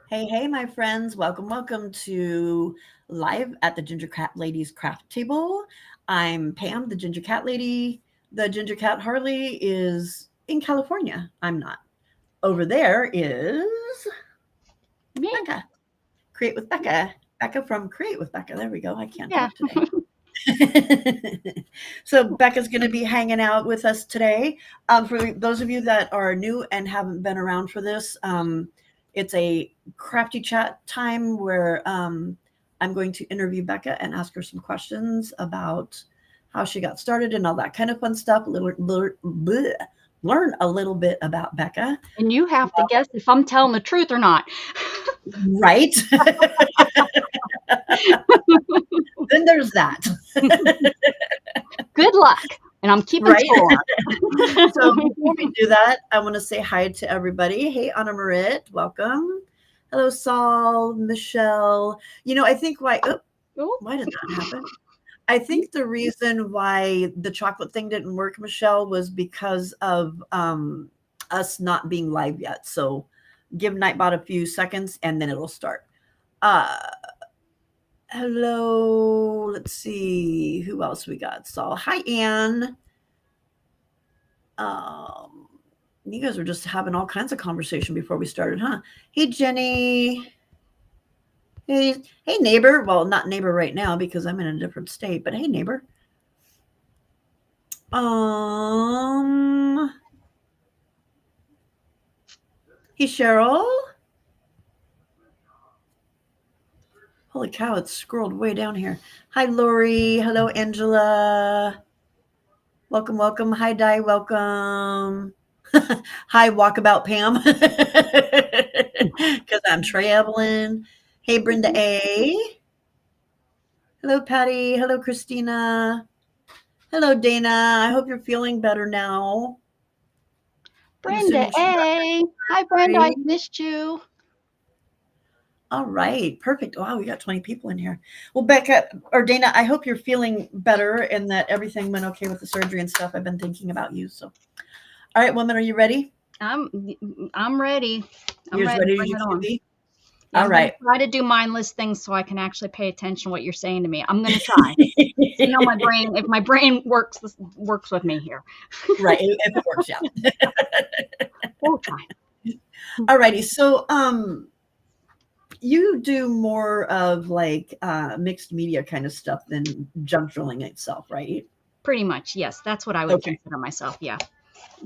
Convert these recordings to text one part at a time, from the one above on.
Hey, my friends. Welcome to Live at the Ginger Cat Lady's Craft Table. I'm Pam, the Ginger Cat Lady. The Ginger Cat Harley is in California. I'm not. Over there is Me? Becca. Create with Becca. Becca from Create with Becca. There we go. I can't Yeah. talk today. So Becca's going to be hanging out with us today. For those of you that are new and haven't been around for this, it's a crafty chat time where I'm going to interview Becca and ask her some questions about how she got started and all that kind of fun stuff. Learn a little bit about Becca, And you have to guess if I'm telling the truth or not. right? Then there's that. Good luck. And I'm keeping Right? score. So before we do that, I want to say hi to everybody. Hey, Anna Marit, welcome. Hello, Saul, Michelle. I think Oh, why did that happen? I think the reason why the chocolate thing didn't work, Michelle, was because of us not being live yet. So give Nightbot a few seconds and then it'll start. Uh, hello. Let's see who else we got. Saul. Hi, Anne. Um, you guys were just having all kinds of conversation before we started, huh? Hey, Jenny. Hey, neighbor. Well, not neighbor right now because I'm in a different state, but hey, neighbor. Um, hey, Cheryl. Holy cow, it's scrolled way down here. Hi, Lori. Hello, Angela. Welcome. Hi, Di. Welcome. Hi, Walkabout Pam. Because I'm traveling. Hey, Brenda A. Hello, Patty. Hello, Christina. Hello, Dana. I hope you're feeling better now. I'm Brenda assuming she got A. Hi, Brenda. married. I missed you. All right, perfect. Wow, we got 20 people in here. Well, Becca or Dana, I hope you're feeling better and that everything went okay with the surgery and stuff. I've been thinking about you. So, all right, woman, are you ready? I'm I'm ready. I'm You're as ready. ready as Bring you it can on. be. Yeah, All I'm gonna right. try to do mindless things so I can actually pay attention to what you're saying to me. I'm gonna try. See how if my brain works with me here. Right, if it works out. We'll try. All righty. So, you do more of like mixed media kind of stuff than junk drilling itself, right? Pretty much, yes. That's what I would Okay. consider myself. Yeah.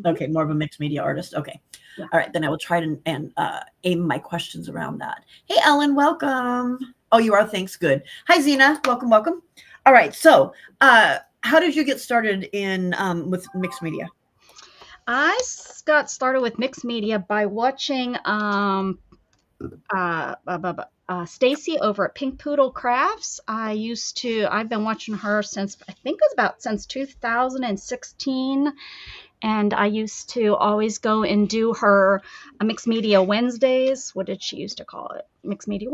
Okay, more of a mixed media artist. Okay. Yeah. All right, then I will try to and aim my questions around that. Hey, Ellen, welcome. Oh, you are. Thanks. Good. Hi, Zena. Welcome. All right. So, how did you get started in with mixed media? Got started with mixed media by watching Stacy over at Pink Poodle Crafts. I've been watching her since I think it was about since 2016, and I used to always go and do her mixed media Wednesdays. What did she used to call it? Mixed media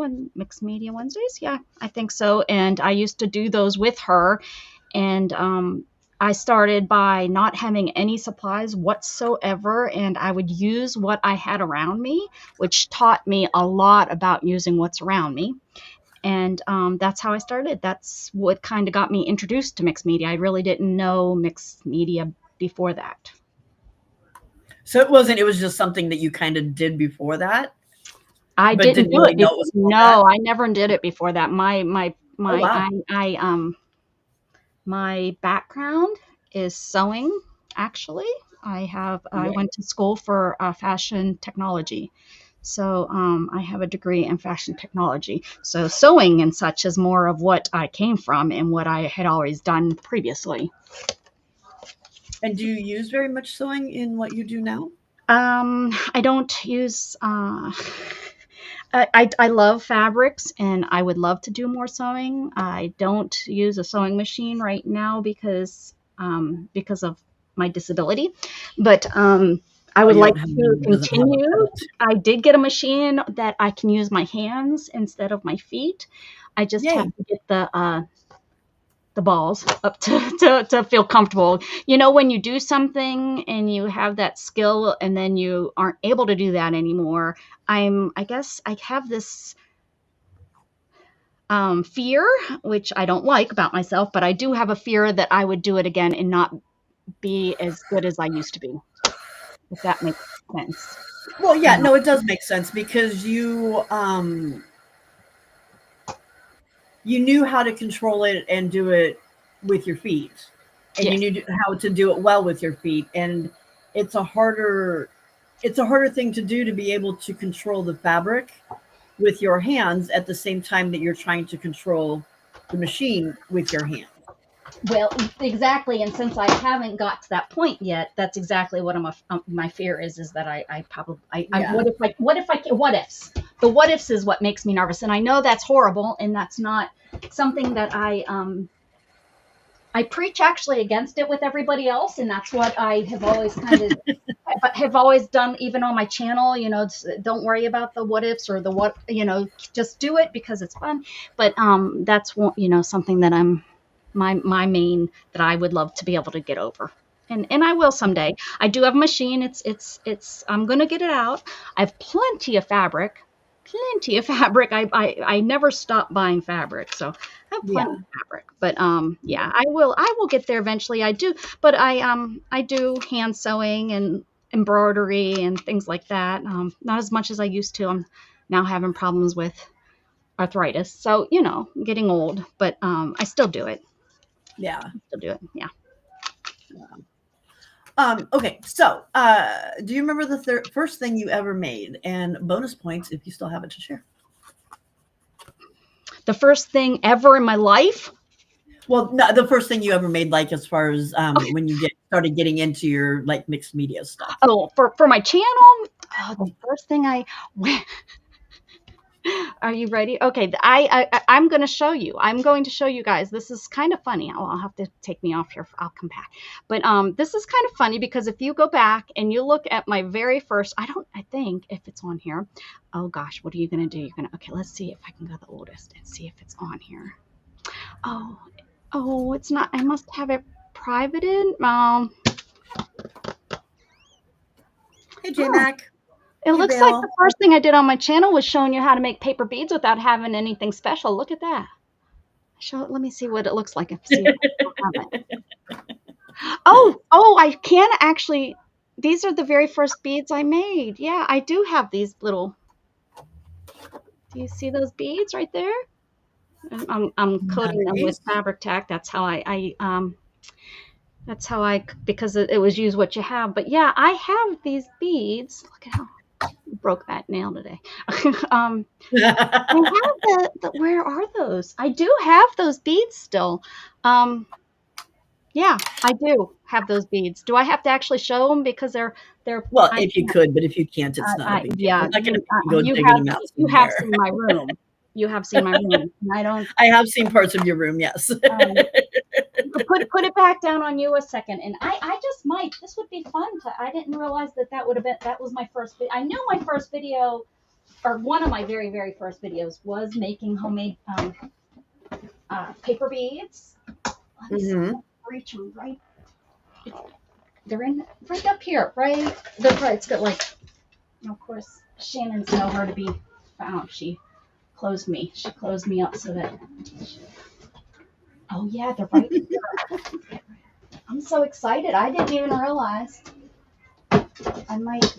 Wednesdays. Yeah, I think so. And I used to do those with her, and I started by not having any supplies whatsoever, and I would use what I had around me, which taught me a lot about using what's around me. And that's how I started. That's what kind of got me introduced to mixed media. I really didn't know mixed media before that. So it wasn't. It was just something that you kind of did before that, I but didn't didn't do really it know before. it was called that. No, I never did it before that. Oh My wow. my background is sewing. Actually, I Yay. went to school for fashion technology. So I have a degree in fashion technology. So sewing and such is more of what I came from and what I had always done previously. And do you use very much sewing in what you do now? I don't use. I love fabrics and I would love to do more sewing. I don't use a sewing machine right now because of my disability, but I Oh, would you like don't have to doesn't have a continue. pedal. I did get a machine that I can use my hands instead of my feet. I just have Yay. to get the balls up to feel comfortable. You know, when you do something and you have that skill and then you aren't able to do that anymore, I guess I have this fear, which I don't like about myself, but I do have a fear that I would do it again and not be as good as I used to be, if that makes sense. Well, yeah, Um, no, it does make sense because you knew how to control it and do it with your feet, and you yes. knew how to do it well with your feet, and it's a harder it's a harder thing to do to be able to control the fabric with your hands at the same time that you're trying to control the machine with your hand. Well, exactly. And since I haven't got to that point yet, that's exactly what my fear is that I probably, Yeah. what ifs? The what ifs is what makes me nervous. And I know that's horrible. And that's not something that I preach actually against it with everybody else. And that's what I have always kind of, have always done, even on my channel. You know, don't worry about the what ifs or the what, you know, just do it because it's fun. But that's one, you know, something that my main that I would love to be able to get over. And I will someday. I do have a machine. It's I'm gonna get it out. I have plenty of fabric. Plenty of fabric. I never stop buying fabric. So I have plenty Yeah. of fabric. But yeah, I will get there eventually. I do, but I do hand sewing and embroidery and things like that. Not as much as I used to. I'm now having problems with arthritis. So, you know, I'm getting old, but I still do it. Yeah. Still do it. Yeah. Okay, so do you remember the first thing you ever made? And bonus points if you still have it to share. The first thing ever in my life. Well, no, the first thing you ever made, like as far as when you started getting into your like mixed media stuff. Oh, for my channel. Oh, the first thing I. Are you ready? Okay, I'm going to show you. I'm going to show you guys. This is kind of funny. I'll have to take me off here. I'll come back. But this is kind of funny because if you go back and you look at my very first, I think if it's on here. Oh gosh, what are you going to do? You're going to, okay, let's see if I can go the oldest and see if it's on here. Oh, oh, it's not. I must have it privated. Hey, J Oh, Mac. it Hey, looks like the Bill. first thing I did on my channel was showing you how to make paper beads without having anything special. Look at that. Show it. Let me see what it looks like. See if I still have it. Oh, I can actually. These are the very first beads I made. Yeah, I do have these little. Do you see those beads right there? I'm coating them with Nice. fabric tack. That's how I because it was use what you have. But yeah, I have these beads. Look at how I broke that nail today. I have where are those? I do have those beads still. Um, yeah, I do have those beads. Do I have to actually show them because they're Well, I if you can't. could, but if you can't, it's not a big deal. Yeah, We're not going to make you go digging them out you have somewhere. seen my room. You have seen my room. And I don't. I have seen parts of your room, yes. Um, put it back down on you a second, and I just might. This would be fun to. I didn't realize that would have been that was my first. I knew my first video or one of my very very first videos was making homemade paper beads. Let me see if I Hmm. can reach them right. They're in right up here, right? They're right. It's got like, of course, Shannon's nowhere to be found. She closed me. She closed me up so that. Oh yeah, they're right here. I'm so excited. I didn't even realize. I might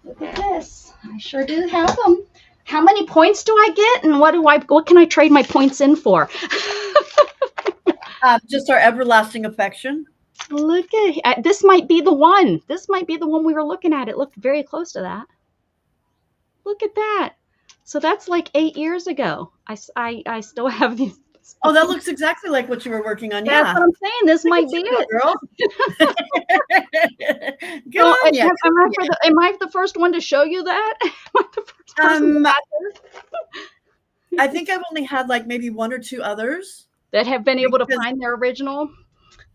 look at this. I sure do have them. How many points do I get, and what can I trade my points in for? Just our everlasting affection. Look at this. Might be the one. This might be the one we were looking at. It looked very close to that. Look at that. So that's like 8 years ago. I still have these. Oh, that looks exactly like what you were working on. That's Yeah. what I'm saying. This Look might at be you go, it. girl. Good So on you. am I the first one to show you that? Am I the first person Um, I think I've only had like maybe one or two others that have been able to because, find their original?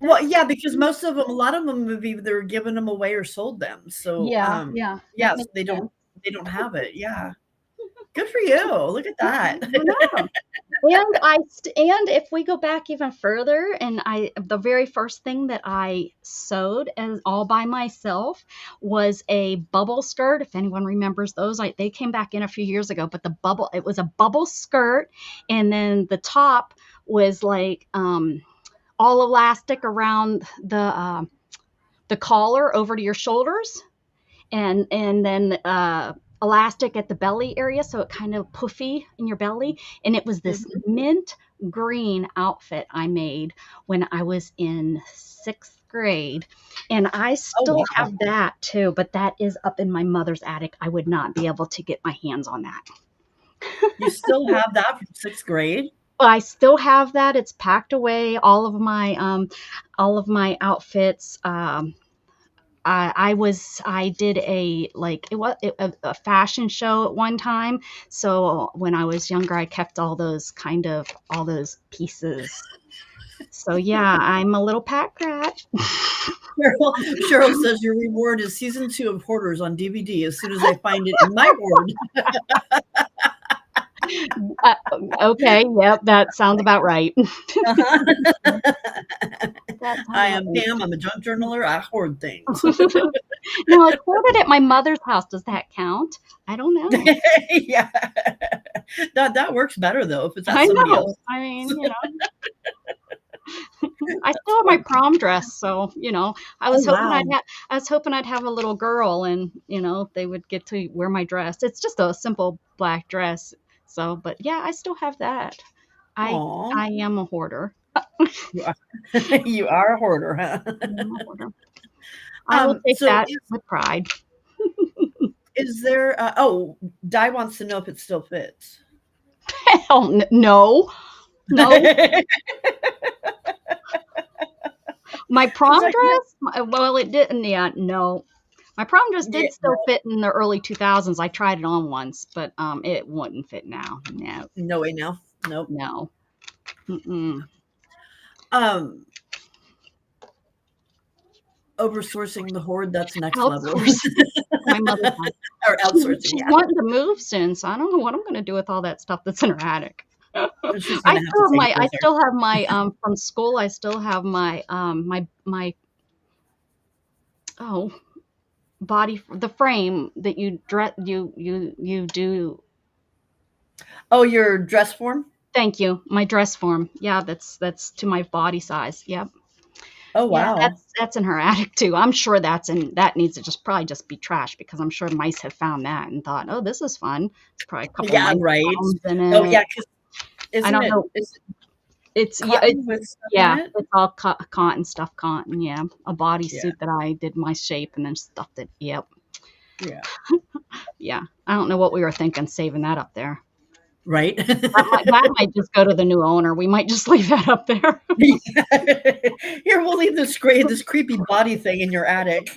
well, That's yeah, because most of them, a lot of them have either given them away or sold them. So, yeah, yeah. That yes, makes they sense. don't have it. Yeah. Good for you. Look at I that. know. And if we go back even further, and the very first thing that I sewed as all by myself was a bubble skirt. If anyone remembers those, they came back in a few years ago. But it was a bubble skirt, and then the top was like all elastic around the collar over to your shoulders, and then elastic at the belly area, so it kind of puffy in your belly. And it was this Mhm. mint green outfit I made when I was in 6th grade, and I Oh, still wow. have that too. But that is up in my mother's attic. I would not be able to get my hands on that. You still have that from 6th grade? I still have that. It's packed away. All of my outfits. I did a fashion show at one time. So when I was younger, I kept all those pieces. So yeah, I'm a little pack rat. Cheryl says your reward is season 2 of Hoarders on DVD as soon as I find it in my hoard. Uh, okay, yep, that sounds about right. Uh-huh. That sounds I about am right. Pam. I'm a junk journaler. I hoard things. No, I hoarded at my mother's house. Does that count? I don't know. Yeah. That works better though if it's at I somebody know. else. I mean, I still have my prom dress, so Oh, wow. I was hoping I'd have a little girl, and they would get to wear my dress. It's just a simple black dress. So, but yeah, I still have that. I Aw. I am a hoarder. You are you are a hoarder, huh? I am a hoarder. I will take So that with pride. is there oh, Di wants to know if it still fits. Hell no, no. My prom 'Cause I dress? Well, it didn't. Yeah, no. My prom dress yeah, did still fit in the early 2000s. I tried it on once, but it wouldn't fit now. No, no way now. Nope. no. Mm-mm. Um, Oversourcing the hoard, that's next level. Outsource my mother's house. Or outsourcing, She's yeah. wanting to move soon, so I don't know what I'm going to do with all that stuff that's in her attic. She's gonna have to take it I with her. still have my from school. I still have my my oh the frame that you dress you do. Oh, your dress form? Thank you. My dress form. Yeah, that's to my body size. Yep. Oh, Yeah, wow. that's in her attic too. I'm sure that needs to just be trashed, because I'm sure mice have found that and thought, "Oh, this is fun." It's probably a couple Yeah, mice right. bones in Oh, it. yeah, 'cause I isn't don't it know. is it It's yeah, cotton with stuff in yeah, it? it's all cotton stuff, cotton. Yeah, a Yeah, bodysuit that I did my shape and then stuffed it. Yep. yeah. Yeah. I don't know what we were thinking saving that up there. Right? That might just go to the new owner. We might just leave that up there. Here, we'll leave this creepy body thing in your attic.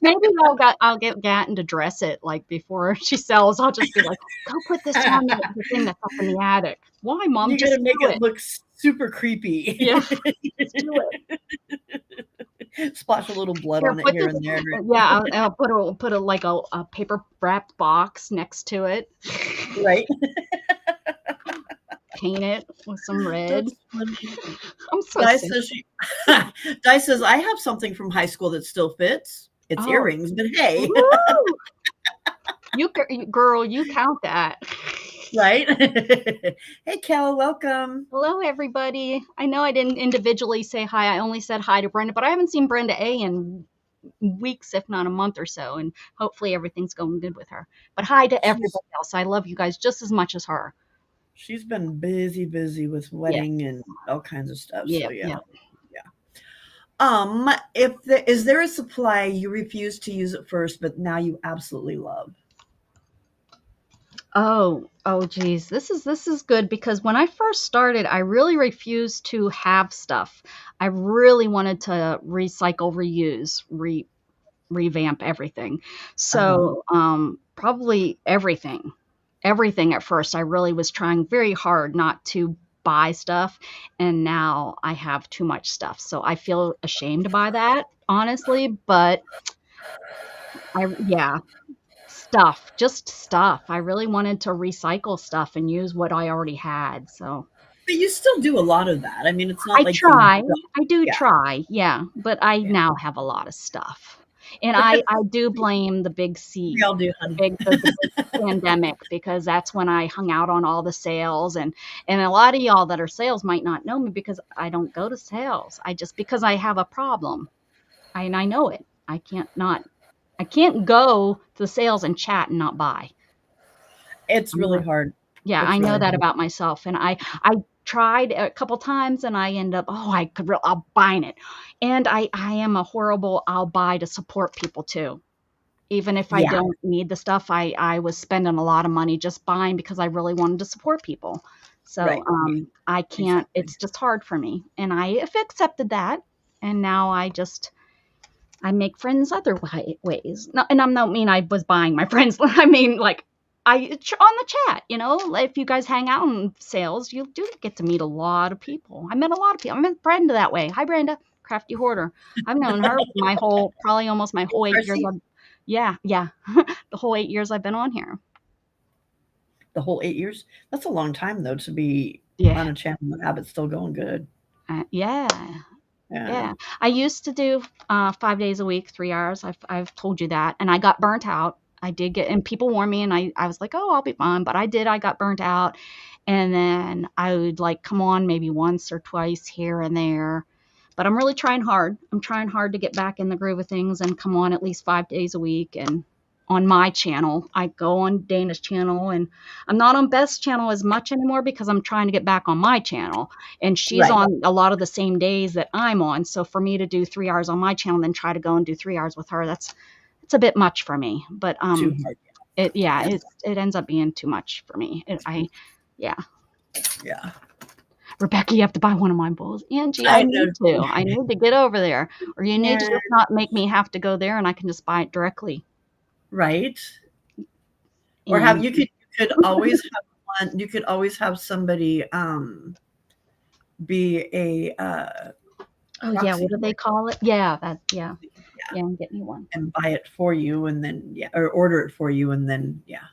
Maybe I'll get Gatton to dress it like before she sells. I'll just be like, "Go put this on the thing that's up in the attic." Why, Mom? You gotta Just make do it it. look super creepy. Yeah, just do it. Splash a little blood Here, on it put here this. and there. Yeah, I'll put a like a paper wrapped box next to it. Right? Paint it with some red. That's funny. I'm so Di sick. says she Di says, "I have something from high school that still fits. It's Oh, earrings, but hey." woo! Girl, you count that. Right? Hey, Kel, welcome. Hello, everybody. I know I didn't individually say hi. I only said hi to Brenda, but I haven't seen Brenda A in weeks, if not a month or so, and hopefully everything's going good with her. But hi to She's everybody else. I love you guys just as much as her. she's been busy with Yeah, wedding and all kinds of stuff. So yeah, yeah, yeah. yeah. Is there a supply you refuse to use at first, but now you absolutely love? Oh, geez. This is good, because when I first started, I really refused to have stuff. I really wanted to recycle, reuse, revamp everything. Uh-huh. So, probably everything. Everything at first. I really was trying very hard not to buy stuff, and now I have too much stuff. So I feel ashamed by that, honestly, but yeah, just stuff. I really wanted to recycle stuff and use what I already had. So But you still do a lot of that. I mean, it's not I like you try. don't. I do Yeah, try. Yeah. But I yeah. now have a lot of stuff. And I do blame the big We C, all do, honey. the big pandemic, because that's when I hung out on all the sales. And a lot of y'all that are sales might not know me because I don't go to sales. I just, because I have a problem. And I know it. I can't go to the sales and chat and not buy. It's I'm really not, hard. yeah, I It's know really that hard. about myself. And I tried a couple times and I end up, oh, I'll buying it. And I am a horrible, I'll buy to support people too. Even if I Yeah, don't need the stuff, I was spending a lot of money just buying because I really wanted to support people. So right. Yeah, I can't, exactly. it's just hard for me. And I have accepted that. And now I make friends other ways. No, and I don't mean I was buying my friends. I mean, like, on the chat, if you guys hang out in sales, you do get to meet a lot of people. I met a lot of people. I met Brenda that way. Hi, Brenda, crafty hoarder. I've known her probably almost my whole 8 years. Darcy, Yeah, yeah, the whole 8 years I've been on here. the whole 8 years. That's a long time though to be Yeah, on a channel and have it still going good. yeah. Yeah. Yeah, I used to do 5 days a week, 3 hours. I've told you that, and I got burnt out. I did get, and people warned me, and I was like, oh, I'll be fine. But I did. I got burnt out, and then I would like come on maybe once or twice here and there. But I'm really trying hard. I'm trying hard to get back in the groove of things and come on at least 5 days a week. And on my channel, I go on Dana's channel, and I'm not on Beth's channel as much anymore because I'm trying to get back on my channel, and she's Right. on a lot of the same days that I'm on. So for me to do 3 hours on my channel and then try to go and do 3 hours with her, that's it's a bit much for me. But Too hard. it yeah, Yeah. it ends up being too much for me. Yeah. Yeah. Rebecca, you have to buy one of my bowls. Angie, I I need know. to. I need to get over there. Or you need to Yeah. just not make me have to go there and I can just buy it directly. Right. Or have And you could always have one. You could always have somebody be a oh yeah, what proxy do they call it? Yeah, that yeah. yeah, Yeah, and get me one. and buy it for you, and then yeah, or order it for you, and then yeah,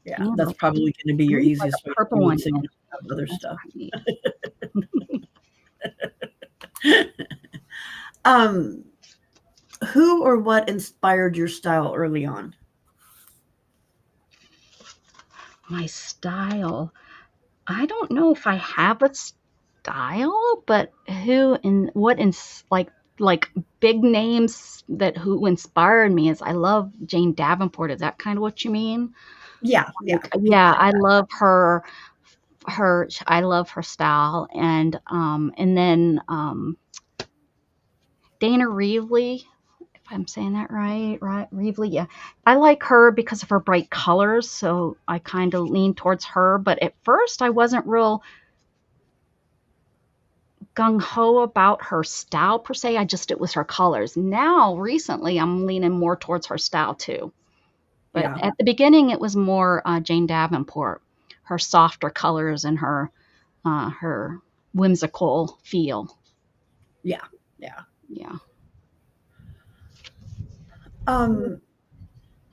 yeah. Yeah, That's probably going to be I your need like easiest a way to purple do one. it, so you don't have other That's what stuff. I need. um, who or what inspired your style early on? My style. I don't know if I have a style, but who and what in like big names that who inspired me is I love Jane Davenport. Is that kind of what you mean? Yeah, yeah, Like, yeah, kind I of that. love I love her style, and then Dana Reevely, if I'm saying that right, Reevely, yeah. I like her because of her bright colors, so I kind of lean towards her. But at first, I wasn't real gung ho about her style per se. It was her colors. Now, recently, I'm leaning more towards her style too. But Yeah, at the beginning, it was more Jane Davenport, her softer colors and her whimsical feel. yeah, yeah. Yeah. Um,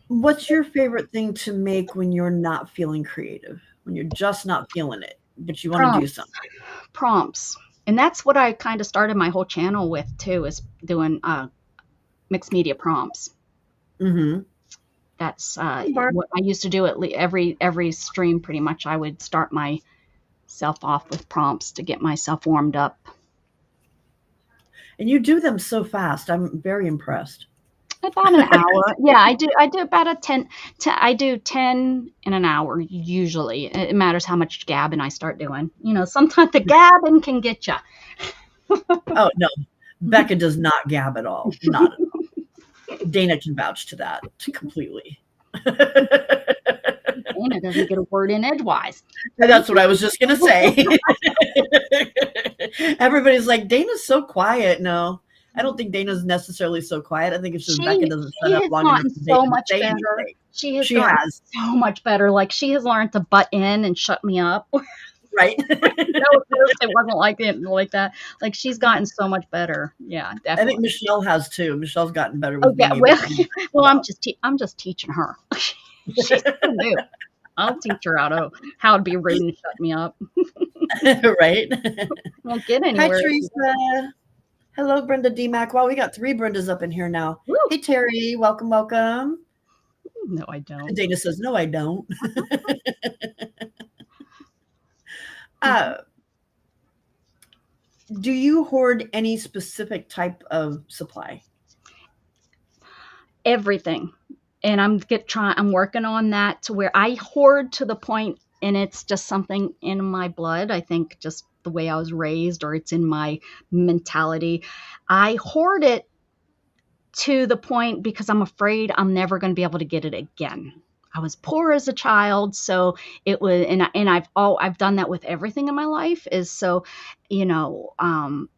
what's your favorite thing to make when you're not feeling creative? When you're just not feeling it, but you want to do Prompts. something? Prompts. And that's what I kind of started my whole channel with too, is doing mixed media prompts. Mm-hmm. That's Barb. what I used to do at every stream. Pretty much, I would start myself off with prompts to get myself warmed up. And you do them so fast. I'm very impressed. About an hour. Yeah, I do about a 10. I do 10 in an hour usually. It matters how much gabbing I start doing. Sometimes the gabbing can get you. Oh no, Becca does not gab at all. Not at all. Dana can vouch to that completely. Dana doesn't get a word in edgewise. That's what I was just gonna say. Everybody's like, Dana's so quiet. No, I don't think Dana's necessarily so quiet. I think it's just Becca She doesn't she shut up has long enough gotten for Dana so to much say better. anything. She has She gotten has. so much better. Like she has learned to butt in and shut me up. right? No, at first it wasn't like that. Like, she's gotten so much better. Yeah, I think definitely. Michelle has too. Michelle's gotten better Oh with yeah, being able well, to do well, that I'm just teaching her. She's still new. I'll teach her how to be rude and shut me up. well, right? Won't get Hi, anywhere. Teresa. Hello, Brenda DMAC. Wow, we got 3 Brendas up in here now. Woo. Hey, Terry. Welcome, welcome. No, I don't. Dana says, no, I don't. Mhm. uh, do you hoard any specific type of supply? Everything. And I'm working on that to where I hoard to the point, and it's just something in my blood. I think just the way I was raised, or it's in my mentality. I hoard it to the point because I'm afraid I'm never going to be able to get it again. I was poor as a child, so it was, and I've done that with everything in my life. Is so, you know, and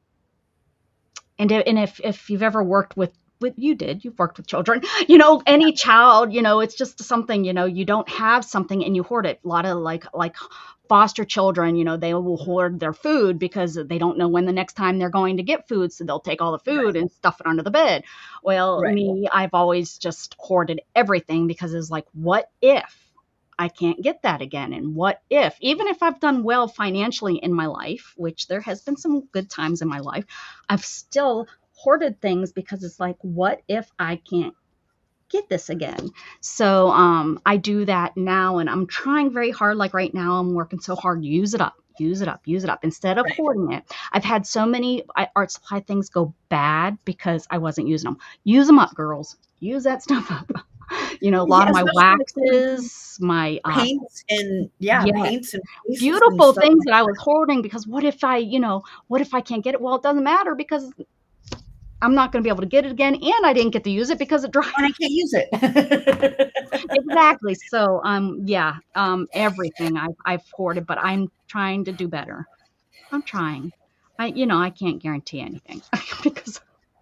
if you've ever worked with you've worked with children, any child, it's just something, you don't have something and you hoard it. A lot of like foster children, they will hoard their food because they don't know when the next time they're going to get food, so they'll take all the food Right, and stuff it under the bed. Well, right, me, I've always just hoarded everything because it's like, what if I can't get that again? And what if, even if I've done well financially in my life, which there has been some good times in my life, I've still hoarded things because it's like, what if I can't get this again? So I do that now, and I'm trying very hard. Like right now, I'm working so hard. Use it up. Use it up. Use it up instead of right. hoarding it. I've had so many art supply things go bad because I wasn't using them. Use them up, girls. Use that stuff up. A lot Yeah, of my especially like waxes, my paints and yeah, paints and bases and beautiful stuff things like that I was hoarding because what if I can't get it? Well, it doesn't matter because I'm not going to be able to get it again, and I didn't get to use it because it dried. and I can't use it. Exactly. So, yeah, everything I've hoarded, but I'm trying to do better. I'm trying. I can't guarantee anything because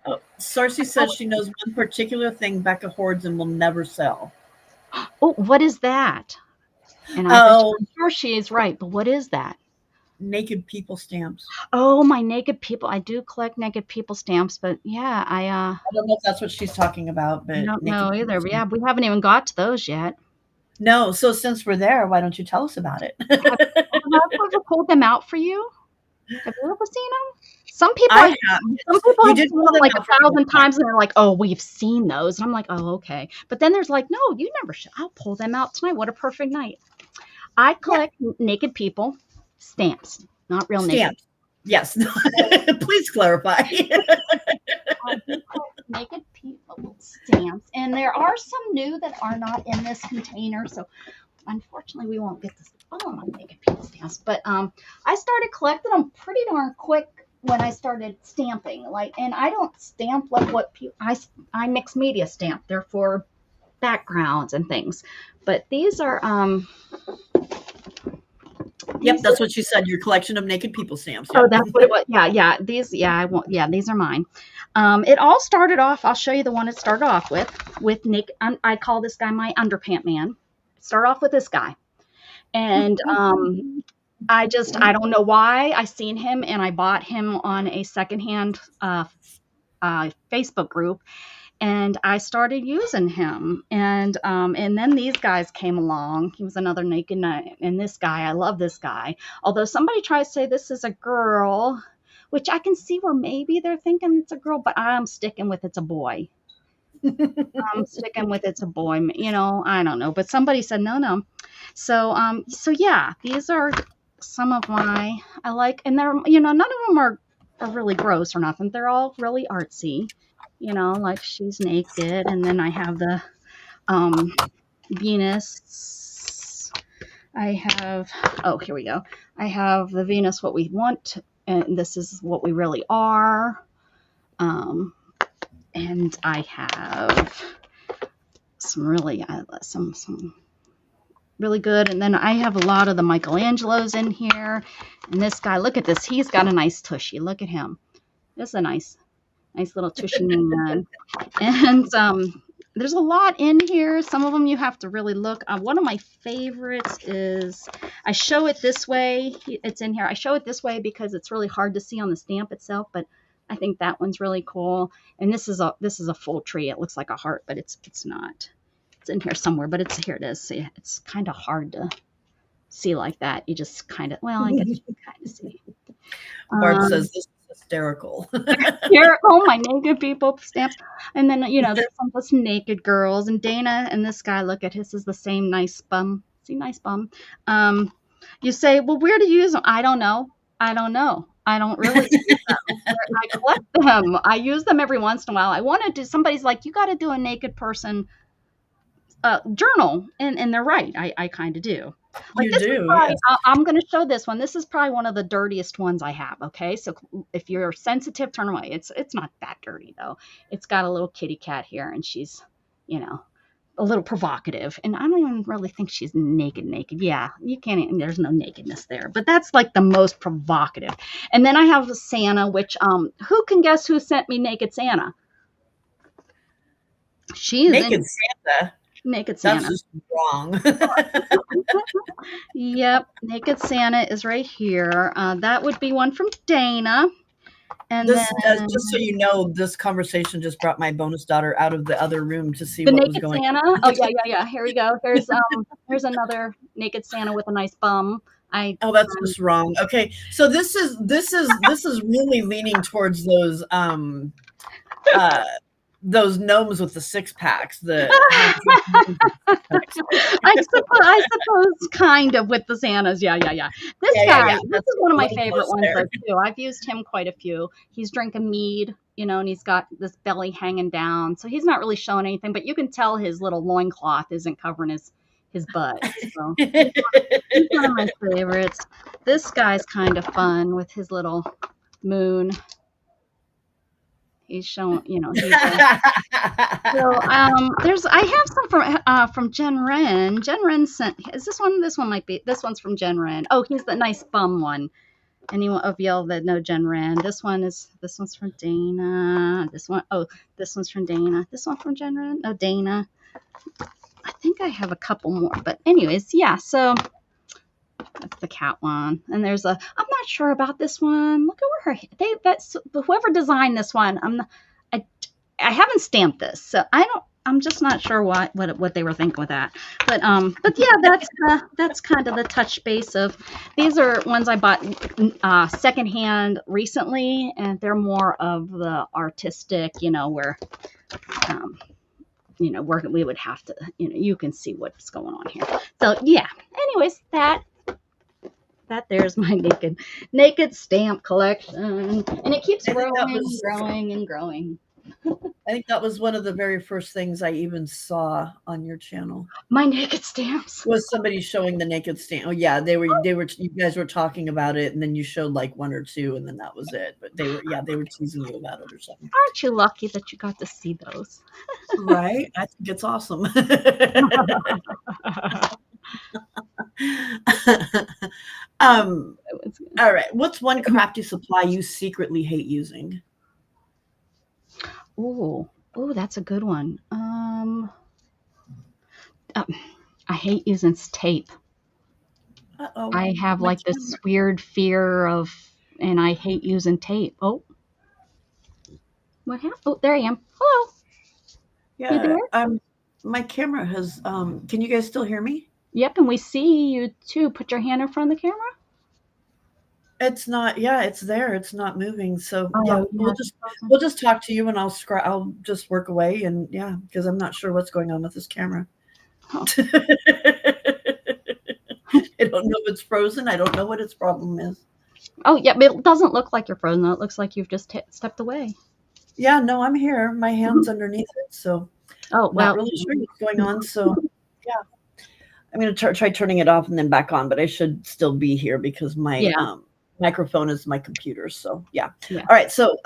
Oh, Cersei says she knows one particular thing Becca hoards and will never sell. oh, what is that? And Oh, I'm sure she is right, but what is that? naked people stamps. Oh, my naked people. I do collect naked people stamps, but yeah, I don't know if that's what she's talking about, I but don't naked know people either. But yeah, stamps. we haven't even got to those yet. No, so since we're there, why don't you tell us about it? Have I ever pulled them out for you? Have you ever seen them? Some people I I have. some Yes. people You have did seen pull them them like out for me one 1,000 time. times, and they're like, "Oh, we've seen those." And I'm like, "Oh, okay." But then there's like, "No, you never should. I'll pull them out tonight. What a perfect night." I Yeah, collect naked people stamps, not real naked. stamps. Yes. Please clarify. I do collect naked people stamps, and there are some new that are not in this container. So unfortunately, we won't get to all of my naked people stamps. But I started collecting them pretty darn quick when I started stamping. And I don't stamp like what I mix media stamp. They're for backgrounds and things. But these are Yep, these. that's what she said. Your collection of naked people stamps. Oh, Yep. that's what it was. Yeah, yeah. These, yeah, I want. Yeah, these are mine. It all started off. I'll show you the one it started off with Nick. I call this guy my underpant man. Start off with this guy, and I don't know why I seen him and I bought him on a secondhand Facebook group, and I started using him, and then these guys came along. He was another naked knight, and this guy, I love this guy. Although somebody tries to say this is a girl, which I can see where maybe they're thinking it's a girl, but I'm sticking with it's a boy. I'm sticking with it's a boy. I don't know, but somebody said no, no. So yeah, these are some of my I like, and they're none of them are really gross or nothing. They're all really artsy. Like she's naked, and then I have the um Venus. I have here we go. I have the Venus what we want, and this is what we really are. And I have some really good. And then I have a lot of the Michelangelos in here. And this guy, look at this. He's got a nice tushy. Look at him. This is a nice little tushy man. And there's a lot in here. Some of them you have to really look. One of my favorites is, I show it this way. It's in here. I show it this way because it's really hard to see on the stamp itself, but I think that one's really cool. And this is a full tree. It looks like a heart, but it's not. It's in here somewhere, but here it is. See, it's kind of hard to see like that. You just kind of, well, I guess you can kind of see. Barb says this is hysterical. Here, oh, my naked people stamps. And then, there's some just naked girls. And Dana and this guy, look at his, is the same nice bum. See, nice bum. You say, well, where do you use them? I don't know. I don't really use them. I collect them. I use them every once in a while. I want to do, somebody's like, you got to do a naked person journal. And they're right. I kind of do. Like, You do, probably, yes. I'm going to show this one. This is probably one of the dirtiest ones I have. Okay, so if you're sensitive, turn away. It's not that dirty though. It's got a little kitty cat here, and she's, a little provocative. And I don't even really think she's naked. Yeah, you can't. There's no nakedness there. But that's like the most provocative. And then I have Santa, which who can guess who sent me Naked Santa? She's Naked Santa. Naked Santa. That's just wrong. Yep, Naked Santa is right here. That would be one from Dana. And this, then just so you know, this conversation just brought my bonus daughter out of the other room to see the what Naked was going Santa. on. Oh yeah. Here we go. There's another Naked Santa with a nice bum. Oh, that's just wrong. Okay, so this is really leaning towards those gnomes with the six packs. I suppose kind of with the Santas. Yeah. This guy, yeah. this is one of my favorite ones though, too. I've used him quite a few. He's drinking mead, and he's got this belly hanging down. So he's not really showing anything, but you can tell his little loincloth isn't covering his butt. So he's one of my favorites. This guy's kind of fun with his little moon. He's showing, he's so I have some from Jen Wren. Jen Wren sent, is this one? This one's from Jen Wren. Oh, he's the nice bum one. Anyone of y'all that know Jen Wren? This one's from Dana. This one's from Dana. This one from Jen Wren. Oh, Dana. I think I have a couple more, but anyways, yeah. So that's the cat one. And I'm not sure about this one. Look at whoever designed this one. I haven't stamped this, so I'm just not sure what they were thinking with that. But yeah, that's kind of the touch base of, these are ones I bought secondhand recently, and they're more of the artistic, where where we would have to, you can see what's going on here. So yeah, anyways, that there's my naked stamp collection, and it keeps growing and growing. I think that was one of the very first things I even saw on your channel. My naked stamps was somebody showing the naked stamp. Oh yeah, they were. You guys were talking about it, and then you showed like one or two, and then that was it. But they were teasing you about it or something. Aren't you lucky that you got to see those? Right, I think it's awesome. All right, what's one crafty supply you secretly hate using? Oh, that's a good one. I hate using tape. Uh-oh. I have like this weird fear of, and I hate using tape. Oh, what happened? Oh, there I am. Hello. Yeah. You there? My camera has. Can you guys still hear me? Yep, and we see you too. Put your hand in front of the camera. It's not. Yeah, it's there. It's not moving. So yeah, we'll just talk to you, and I'll just work away, and yeah, because I'm not sure what's going on with this camera. Oh. I don't know if it's frozen. I don't know what its problem is. Oh yeah, but it doesn't look like you're frozen. It looks like you've just stepped away. Yeah, no, I'm here. My hand's underneath it, so well, not really sure what's going on. So yeah, I'm gonna try turning it off and then back on, but I should still be here because my microphone is my computer. So yeah. All right. So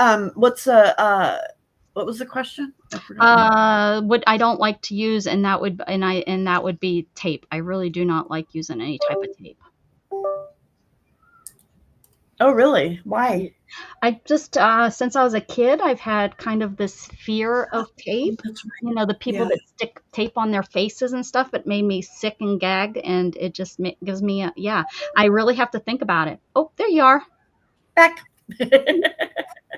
what was the question? What I don't like to use, and that would be tape. I really do not like using any type of tape. Oh, really? Why? I just since I was a kid, I've had kind of this fear of Oh, tape. that's right. You know, the people Yeah. that stick tape on their faces and stuff. It made me sick and gag, and it just gives me a yeah. I really have to think about it. Oh, there you are. Back.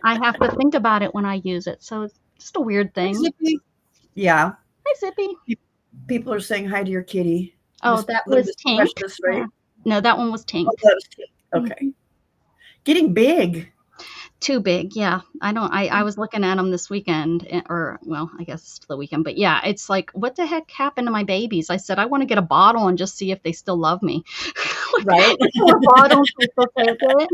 I have to think about it when I use it, so it's just a weird Hi, thing. Zippy. Yeah. Hi, Zippy. Pe- People are saying hi to your kitty, Oh, that little was Miss Tink. Precious, Yeah. right? No, that one was Oh, Tink. that was cute. Okay. Mhm. Getting big. Too big, yeah. I don't. I was looking at them this weekend, or well, I guess it's the weekend, but yeah, it's like, what the heck happened to my babies? I said I want to get a bottle and just see if they still love me. Right. Like a bottle and see if they'll take it.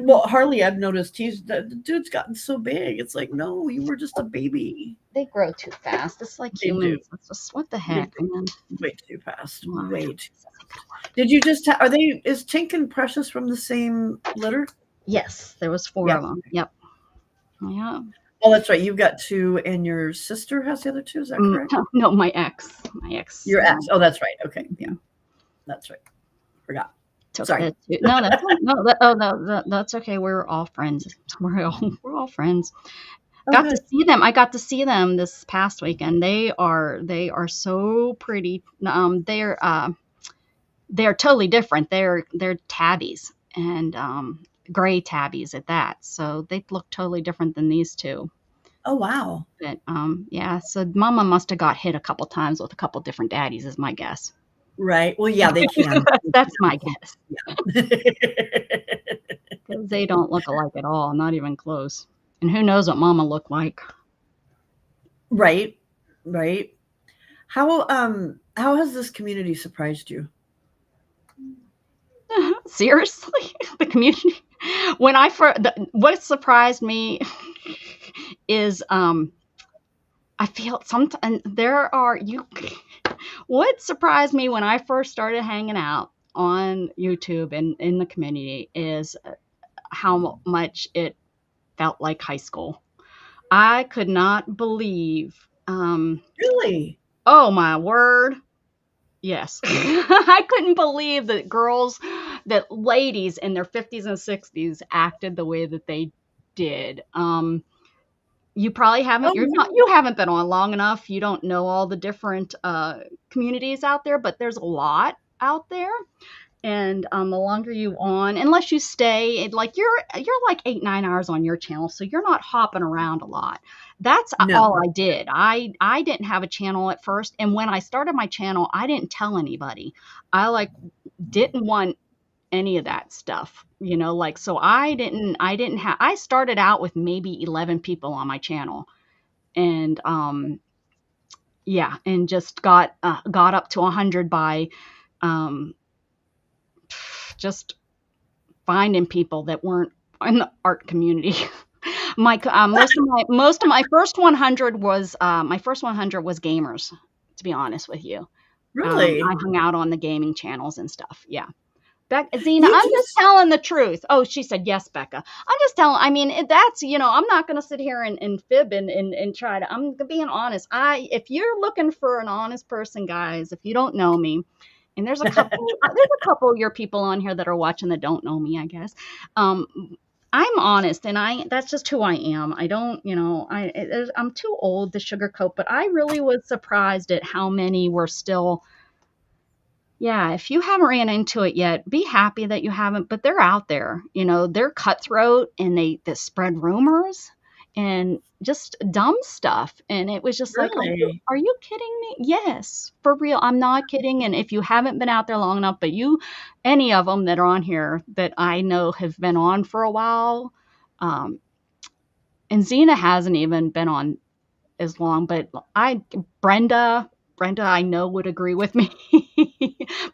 Well, Harley, I've noticed the dude's gotten so big. It's like, no, you were just a baby. They grow too fast. It's like They do. humans. It's just what the They heck, do. man. Way too fast. Wow, Way too. this isn't gonna work. Did you just are they is Tink and Precious from the same litter? Yes, there was four Yeah. of them. Yep. Yeah. Oh, that's right. You've got two, and your sister has the other two. Is that correct? No, my ex. My ex. Your ex. Oh, that's right. Okay. Yeah, that's right. Forgot. Took Sorry. the two. No, that's no. Oh, no, that's okay. We're all friends. We're all friends. Oh, Got to good. see them. I got to see them this past weekend. They are so pretty. They're totally different. They're tabbies and gray tabbies at that. So they look totally different than these two. Oh, wow. But yeah. So Mama must have got hit a couple times with a couple different daddies, is my guess. Right. Well, yeah, they can. That's my guess Yeah. because they don't look alike at all. Not even close. And who knows what Mama looked like? Right. Right. How has this community surprised you? Seriously, the community. When I first, what surprised me is I feel sometimes there are you. What surprised me when I first started hanging out on YouTube and in the community is how much it felt like high school. I could not believe. Really? Oh my word! Yes. I couldn't believe that ladies in their 50s and 60s acted the way that they did. You probably haven't, Oh, you're not, really? you haven't been on long enough. You don't know all the different communities out there, but there's a lot out there. And the longer you on, unless you stay, like you're like 8 9 hours on your channel, so you're not hopping around a lot. That's No. all I did. I didn't have a channel at first, and when I started my channel, I didn't tell anybody. I like didn't want any of that stuff, like, so I didn't have. I started out with maybe 11 people on my channel, and yeah, and just got up to 100 by um just finding people that weren't in the art community. Most of my first 100 was gamers. To be honest with you, I Really? hung out on the gaming channels and stuff. Yeah, Zena, You I'm just just telling the truth. Oh, she said yes, Becca. I'm just telling. I mean, that's I'm not going to sit here and fib and try to. I'm being honest. If you're looking for an honest person, guys, if you don't know me, and there's a couple of your people on here that are watching that don't know me, I guess. Um, I'm honest, and that's just who I am. I don't, I'm too old to sugarcoat, but I really was surprised at how many were still. Yeah, if you haven't ran into it yet, be happy that you haven't, but they're out there. They're cutthroat and they spread rumors and just dumb stuff. And it was just like, really. are you kidding me? Yes, for real. I'm not kidding. And if you haven't been out there long enough, but any of them that are on here that I know have been on for a while, um, and Xena hasn't even been on as long, but Brenda, I know would agree with me.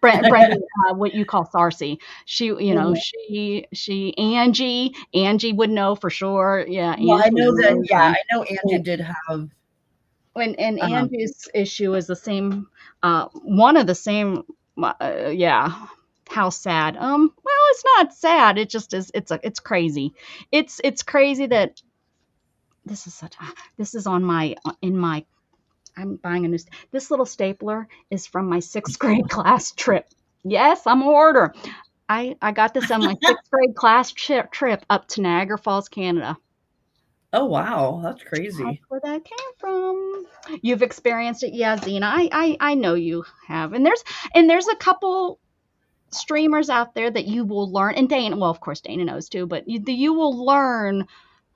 Brenda, what you call Sarcy, Mhm. Angie would know for sure. Yeah, Well, I Angie know that. knows. Yeah, I know Angie did have. And Um, Angie's issue is the same, one of the same. Yeah, how sad. Well, it's not sad. It just is. It's crazy. It's crazy that this is on my in my I'm buying a this little stapler is from my 6th grade class trip. Yes, I'm a hoarder. I got this on my 6th grade class trip up to Niagara Falls, Canada. Oh, wow, that's That's crazy. where that came from. You've experienced it, yeah, Zena. I know you have, and there's a couple streamers out there that you will learn, and Dana, well, of course, Dana knows too, but you will learn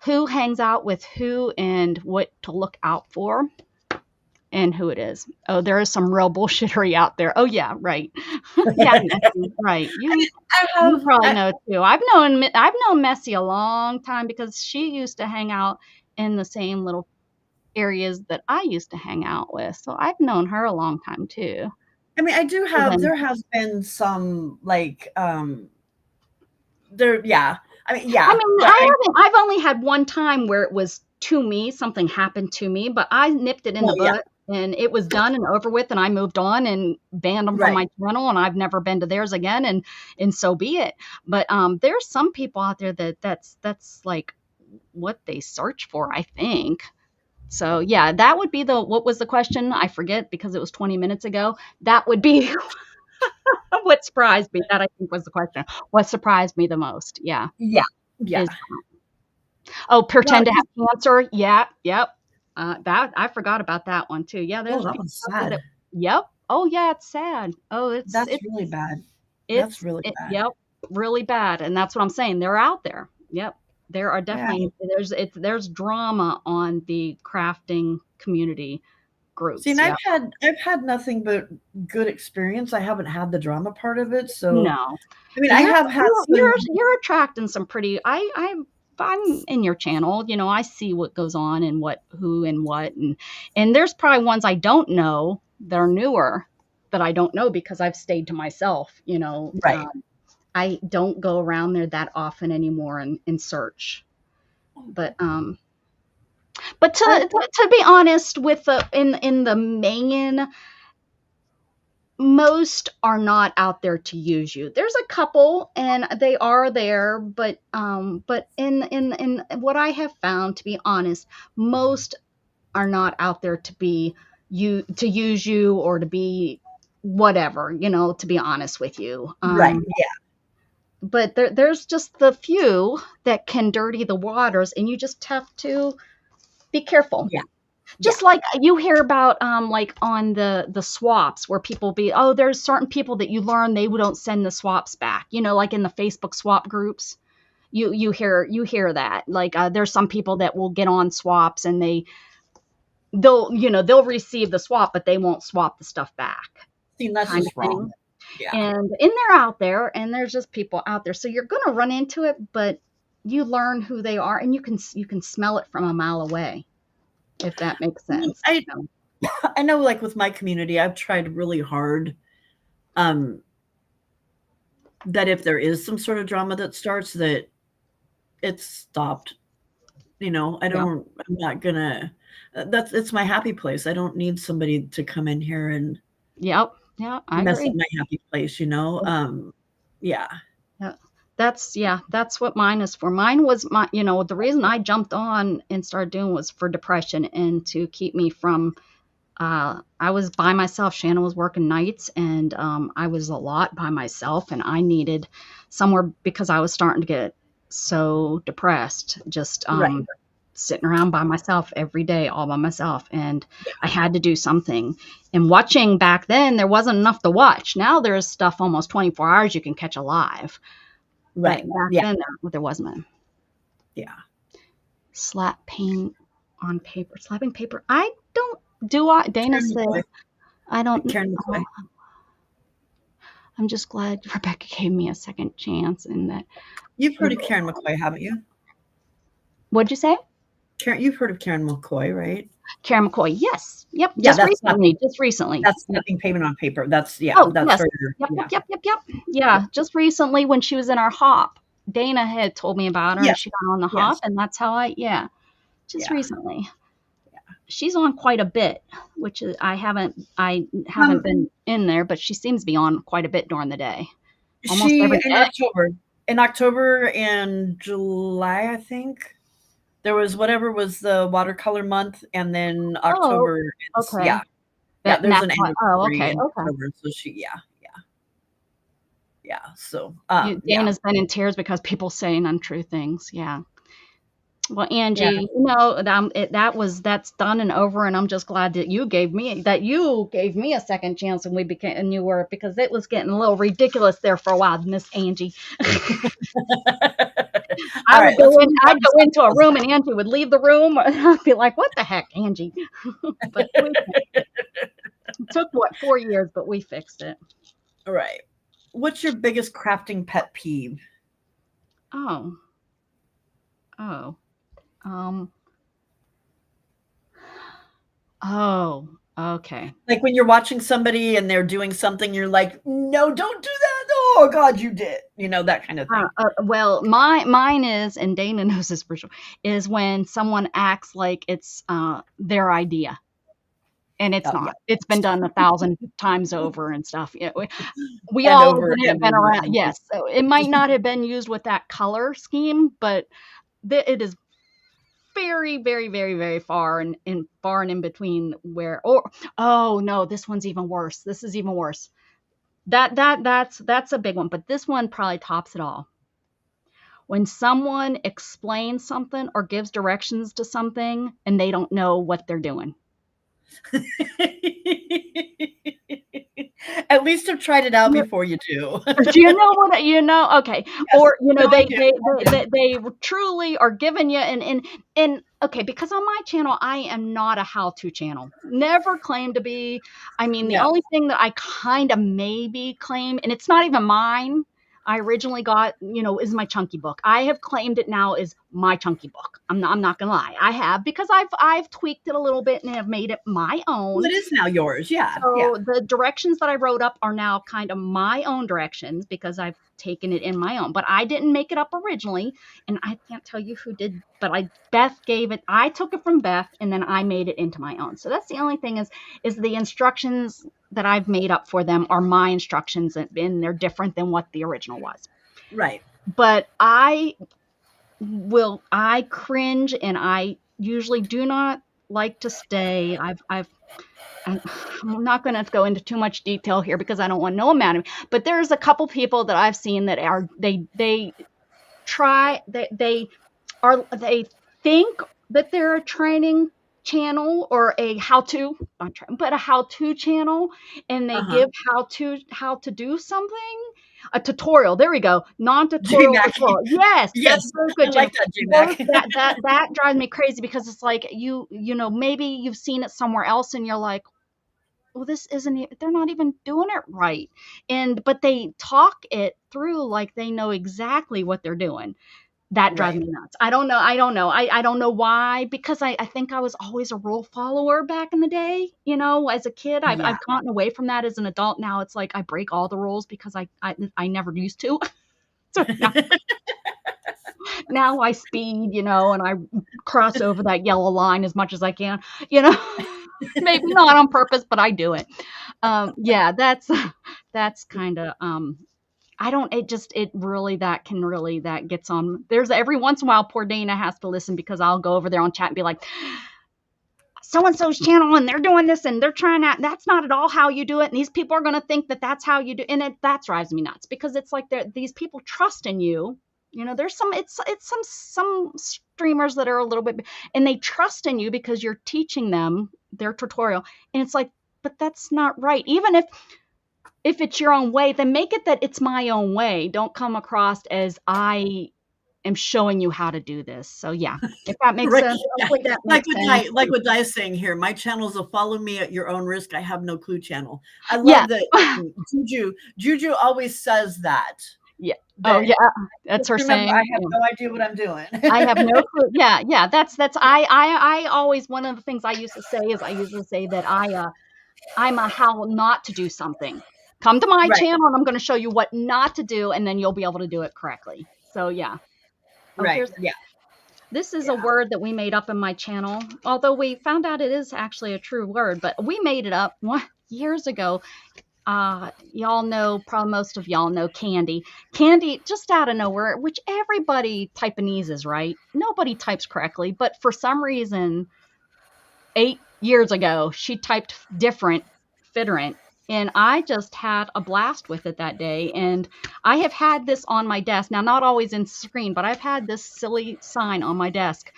who hangs out with who and what to look out for and who it is. Oh, there is some real bullshittery out there. Oh yeah, right. Yeah, Messy, right. I You have probably know too. I've known Messy a long time because she used to hang out in the same little areas that I used to hang out with. So I've known her a long time too. I mean, I do So have then there has been some, like, there yeah. I mean, I yeah, mean, but I I've only had one time where it was to me, something happened to me, but I nipped it in well, the yeah, butt and it was done and over with and I moved on and banned them from right. my channel and I've never been to theirs again and so be it. But there's some people out there that's like what they search for, I think. So yeah, that would be the what was the question? I forget because it was 20 minutes ago. That would be what surprised me. That I think was the question. What surprised me the most? Yeah. Yeah, yeah. Is Oh, Well, pretend to 'cause have cancer. Yeah, yep. That I forgot about that one too. Yeah, oh, there's that people one's out there that sad. Yep. Oh, yeah, it's sad. Oh, That's really bad. That's it's really it bad. yep, really bad, and that's what I'm saying. They're out there. Yep. There are Yeah. definitely there's drama on the crafting community See, groups. and Yep. I've had nothing but good experience. I haven't had the drama part of it, so No. I mean, But I have had some you're attracting some pretty I'm in your channel, I see what goes on and what who and what and there's probably ones I don't know that are newer that I don't know because I've stayed to myself. right. I don't go around there that often anymore and search. But I to be honest with the in the main most are not out there to use you. There's a couple and they are there, but in what I have found, to be honest, most are not out there to be you to use you or to be whatever, to be honest with you. right. Yeah, But there's just the few that can dirty the waters and you just have to be careful. yeah, yeah. Just like you hear about like on the swaps where people be, oh, there's certain people that you learn they don't send the swaps back, like in the Facebook swap groups. You hear that, like there's some people that will get on swaps and they'll receive the swap but they won't swap the stuff back, See, and that's kind of just wrong. thing. Yeah. And they're out there and there's just people out there, so you're gonna run into it, but you learn who they are and you can smell it from a mile away, if that makes I mean, sense. I know, like, with my community, I've tried really hard, um, that if there is some sort of drama that starts, that it's stopped. I Yeah. don't I'm not gonna that's it's my happy place. I don't need somebody to come in here and Yep. Yeah, I mess up agree. my happy place. Yeah. Yeah. That's what mine is for. Mine was the reason I jumped on and started doing was for depression and to keep me from I was by myself. Shannon was working nights and I was a lot by myself and I needed somewhere because I was starting to get so depressed, just Right. sitting around by myself every day, all by myself. And I had to do something. And watching back then, there wasn't enough to watch. Now there's stuff almost 24 hours you can catch alive. But Right. back Yeah. then, there wasn't. Yeah. Slap paint on paper, slapping paper. I don't do I. Dana Karen said, McCoy. I don't. Karen McCoy. I'm just glad Rebecca gave me a second chance and that. You've heard of Karen McCoy, haven't you? What'd you say? You've heard of Karen McCoy, right? Karen McCoy. Yes. Yep. Yeah, Just recently. that's nothing payment on paper. Oh, That's yes. her. Yep, Yeah. yep, yep, yep, yep. Yeah. Yeah, just recently when she was in our hop, Dana had told me about her and Yes. she got on the hop Yes. and that's how just Yeah. recently. She's on quite a bit, which is I haven't Um, been in there, but she seems to be on quite a bit during the day. Almost she every day. in October and July, I think there was whatever was the watercolor month, and then Oh, October. Yeah, okay. yeah. That There's that's an why. Oh, anniversary okay, in okay. October, so Yeah. So, yeah, Dana's been in tears because people saying untrue things. Yeah. Well, yeah. Angie, that's done and over, and I'm just glad that you gave me a second chance, and we became and you were because it was getting a little ridiculous there for a while, Miss Angie. All right, let's move I'd on to go into something a else. room, and Angie would leave the room, and I'd be like, "What the heck, Angie?" But it took what 4 years, but we fixed it. All right. What's your biggest crafting pet peeve? Oh, oh, um, oh, okay. Like when you're watching somebody and they're doing something, you're like, no, don't do that. Oh God, you did. That kind of thing. Well, mine is, and Dana knows this for sure, is when someone acts like it's their idea, and it's Oh yeah. not. It's been done 1,000 times over and stuff. We And all over have and been over around. and over. Yes, so it might not have been used with that color scheme, but it is very, very, very, very far and in between where. Or oh no, this one's even worse. This is even worse. That's a big one, but this one probably tops it all. When someone explains something or gives directions to something and they don't know what they're doing. At least have tried it out before you do. Do you know what okay, Yes. or No, I do. they truly are giving you and okay, because on my channel I am not a how-to channel, never claimed to be. I mean, the No. only thing that I kind of maybe claim, and it's not even mine, I originally got, is my chunky book. I have claimed it now as my chunky book. I'm not gonna lie, I have, because I've tweaked it a little bit and have made it my Well, own. it is now yours. Yeah. Yeah. So the directions that I wrote up are now kind of my own directions because I've taken it in my own. But I didn't make it up originally, and I can't tell you who did. But Beth gave it. I took it from Beth, and then I made it into my own. So that's the only thing is the instructions that I've made up for them are my instructions, and they're different than what the original was. Right. But I cringe, and I usually do not like to stay. I'm not going to go into too much detail here because I don't want no amount of, but there's a couple people that I've seen that are, they try, they think that they're a training channel or a how-to, but a how-to channel, and they Uh-huh. give how to do something, a tutorial. There we go. Non-tutorial J-Mac. tutorial. Yes, that's Yes. very I good, like Jenny. that, J-Mac. That drives me crazy because it's like maybe you've seen it somewhere else and you're like, well, this isn't they're not even doing it right, but they talk it through like they know exactly what they're doing. That drives Right. me nuts. I don't know why, because I think I was always a rule follower back in the day. As a kid, Yeah. I've gotten away from that. As an adult now, it's like I break all the rules because I never used to. So now I speed, and I cross over that yellow line as much as I can, you know. Maybe not on purpose, but I do it. Yeah, that's kind of I don't it just it really that gets on. There's every once in a while poor Dana has to listen because I'll go over there on chat and be like, so and so's channel and they're doing this and they're trying that. That's not at all how you do it. And these people are going to think that that's how you do. And that drives me nuts because it's like these people trust in you. There's it's some streamers that are a little bit, and they trust in you because you're teaching them their tutorial. And it's like, but that's not right. Even if it's your own way, then make it that it's my own way. Don't come across as I am showing you how to do this. So yeah, if that makes Right. sense, Yeah. hopefully that makes sense. Like what Di is saying here. My channel's a follow me at your own risk. I have no clue channel. I Yeah. love that Juju always says that. Yeah. Oh, That yeah. That's just her remember, I saying. have Yeah. no idea what I'm doing. I have no clue. Yeah, yeah. I always, one of the things I used to say is I used to say that I'm a how not to do something. Come to my Right. channel and I'm going to show you what not to do, and then you'll be able to do it correctly. So yeah. Oh, Right. Yeah. this is a Yeah. word that we made up in my channel. Although we found out it is actually a true word, but we made it up years ago. Y'all know, probably most of y'all know Candy. Candy, just out of nowhere, which everybody Taiwanese, right? Nobody types correctly, but for some reason, 8 years ago, she typed different, fitterant. And I just had a blast with it that day. And I have had this on my desk now, not always in screen, but I've had this silly sign on my desk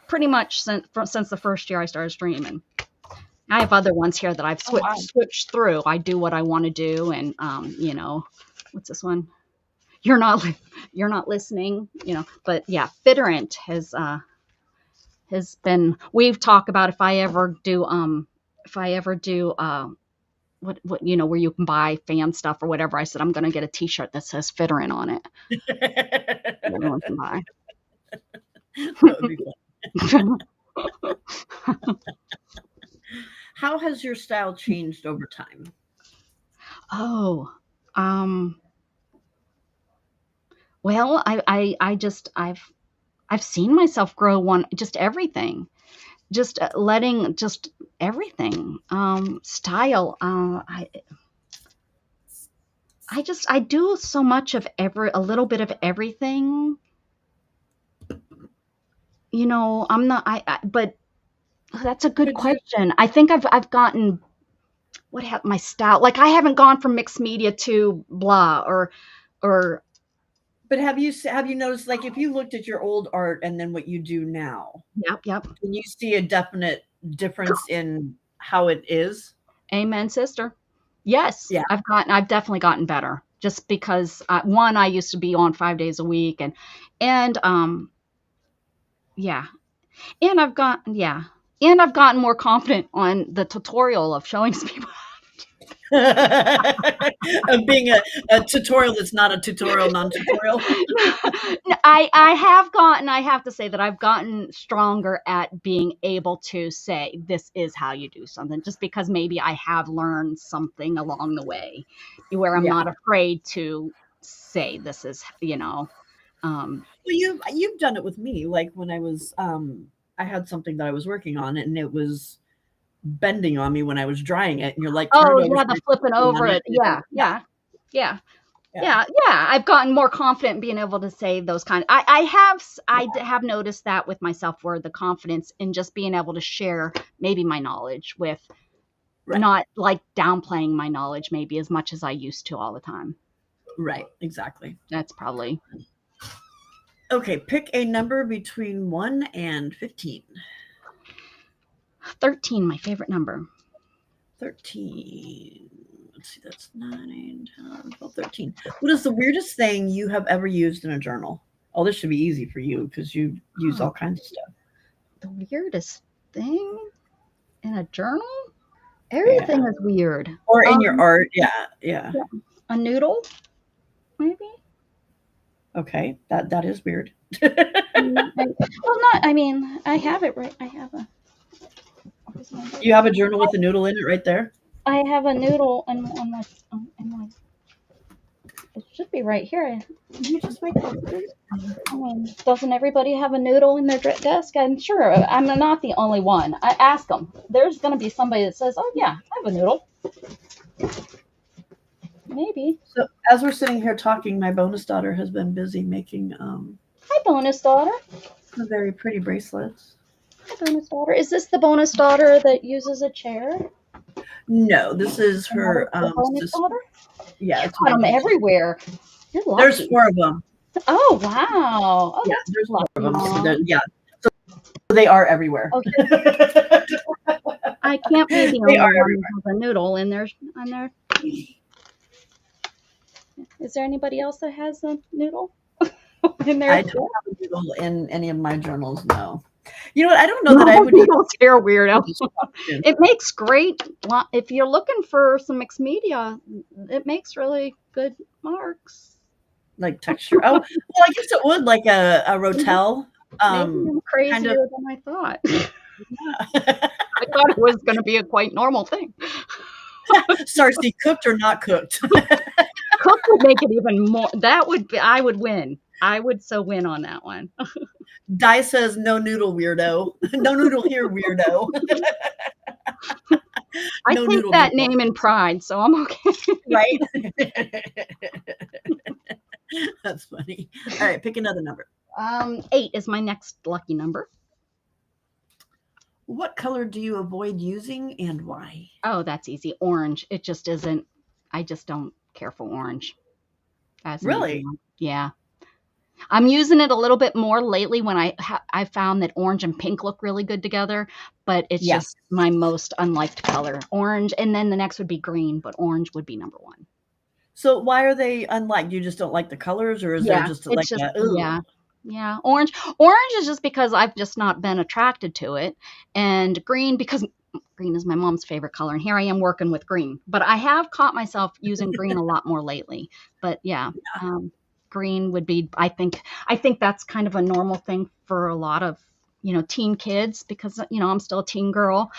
pretty much since the first year I started streaming. I have other ones here that I've Oh wow. switched through. I do what I want to do, and what's this one? You're not you're not listening, But yeah, Fitterant has been. We've talked about if I ever do what where you can buy fan stuff or whatever. I said I'm going to get a T-shirt that says Fitterant on it. Everyone can buy. That would be fun. How has your style changed over time? Oh, um, well, I've seen myself grow just everything, just letting just everything style. I do so much of a little bit of everything. I'm not. But that's a good Could you question. I think I've gotten what have my style like. I haven't gone from mixed media to blah or But have you noticed, like, if you looked at your old art and then what you do now, yep. can you see a definite difference in how it is? Amen, sister. Yes, Yeah. I've definitely gotten better. Just because one, I used to be on 5 days a week, and yeah, and I've gotten more confident on the tutorial of showing people. Of being a tutorial that's not a tutorial, non-tutorial. I have to say that I've gotten stronger at being able to say this is how you do something, just because maybe I have learned something along the way, where I'm Yeah. not afraid to say this is. Well, you've done it with me. Like when I had something that I was working on and it was bending on me when I was drying it, and you're like, turn Oh it over yeah, so the you're flipping sitting on over it. it. Yeah, Yeah, yeah, yeah. yeah, Yeah. I've gotten more confident in being able to say those kind. I have noticed that with myself, where the confidence in just being able to share maybe my knowledge with right, not like downplaying my knowledge maybe as much as I used to all the time. right, exactly. That's probably Okay, pick a number between 1 and 15. 13, my favorite number. 13. Let's see, that's 9, 10, 11, 12, 13. What is the weirdest thing you have ever used in a journal? Oh, this should be easy for you because you use Oh, all kinds of stuff. the weirdest thing in a journal? Everything Yeah. is weird. Or in your Um, art. Yeah, yeah. yeah, a noodle, maybe. Okay, that is weird. Well, not. I mean, I have it right. I have a. Where's my You noodle? have a journal with a noodle in it right there? I have a noodle on my. It should be right here. Did you just make that food? I mean, doesn't everybody have a noodle in their desk? I'm sure. I'm not the only one. I ask them. There's going to be somebody that says, "Oh yeah, I have a noodle." Maybe. So as we're sitting here talking, my bonus daughter has been busy making Hi, bonus daughter. some very pretty bracelets. Hi, bonus daughter. Is this the bonus daughter that uses a chair? No, this is And that is her the bonus sister. daughter? Yeah, You it's got my them bonus. everywhere. You're There's lucky. 4 of them. Oh wow. Oh, Yeah, that's there's 4 of lucky, them. So Mom. yeah, so they are everywhere. Okay. I can't be the They only are one everywhere. who has a noodle in there. Is there anybody else that has a noodle in there? I don't have a noodle in any of my journals. No. You know what? I don't know No, that I would even noodles are weirdo. this question. It makes great. If you're looking for some mixed media, it makes really good marks. Like texture. Oh, well, I guess it would like a Rotel. Maybe I'm Kind of. crazier than I thought. Yeah. I thought it was going to be a quite normal thing. Sarcy, cooked or not cooked? Cook would make it even more. That would be. I would win. I would so win on that one. Di says no noodle weirdo. No noodle here weirdo. I No take noodle that weirdo. name in pride, so I'm okay. Right? That's funny. All right, pick another number. 8 is my next lucky number. What color do you avoid using and why? Oh, that's easy. Orange. It just isn't. I just don't care for orange. That's an easy Really? one. Yeah. I'm using it a little bit more lately when I found that orange and pink look really good together, but it's just Yes. my most unliked color. Orange, and then the next would be green, but orange would be number one. So why are they unlike? You just don't like the colors, or is there Yeah, just it's like just a yeah. ooh? Yeah, orange is just because I've just not been attracted to it, and green because green is my mom's favorite color, and here I am working with green. But I have caught myself using green a lot more lately. But yeah, um, green would be I think that's kind of a normal thing for a lot of, teen kids because, I'm still a teen girl.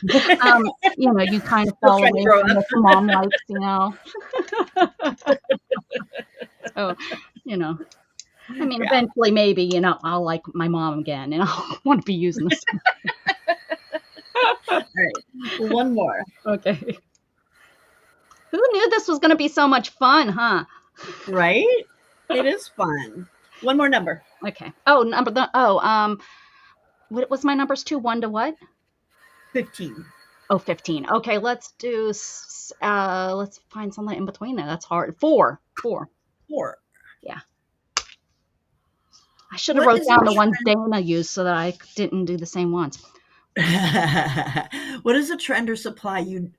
You kind of Still fall trying to away grow from up. what your mom likes. So, you know, I mean, Yeah. eventually, maybe, I'll like my mom again, and I'll want to be using this. All right. One more. Okay. Who knew this was going to be so much fun, huh? Right? It is fun. One more number. Okay. Oh, what was my numbers to? One to what? 15. Oh, 15. Okay, let's find something in between there. That's hard. Four. Four. 4. Yeah. I should have What wrote is a down the ones Dana used so that I didn't do the same ones. what is a trend or supply you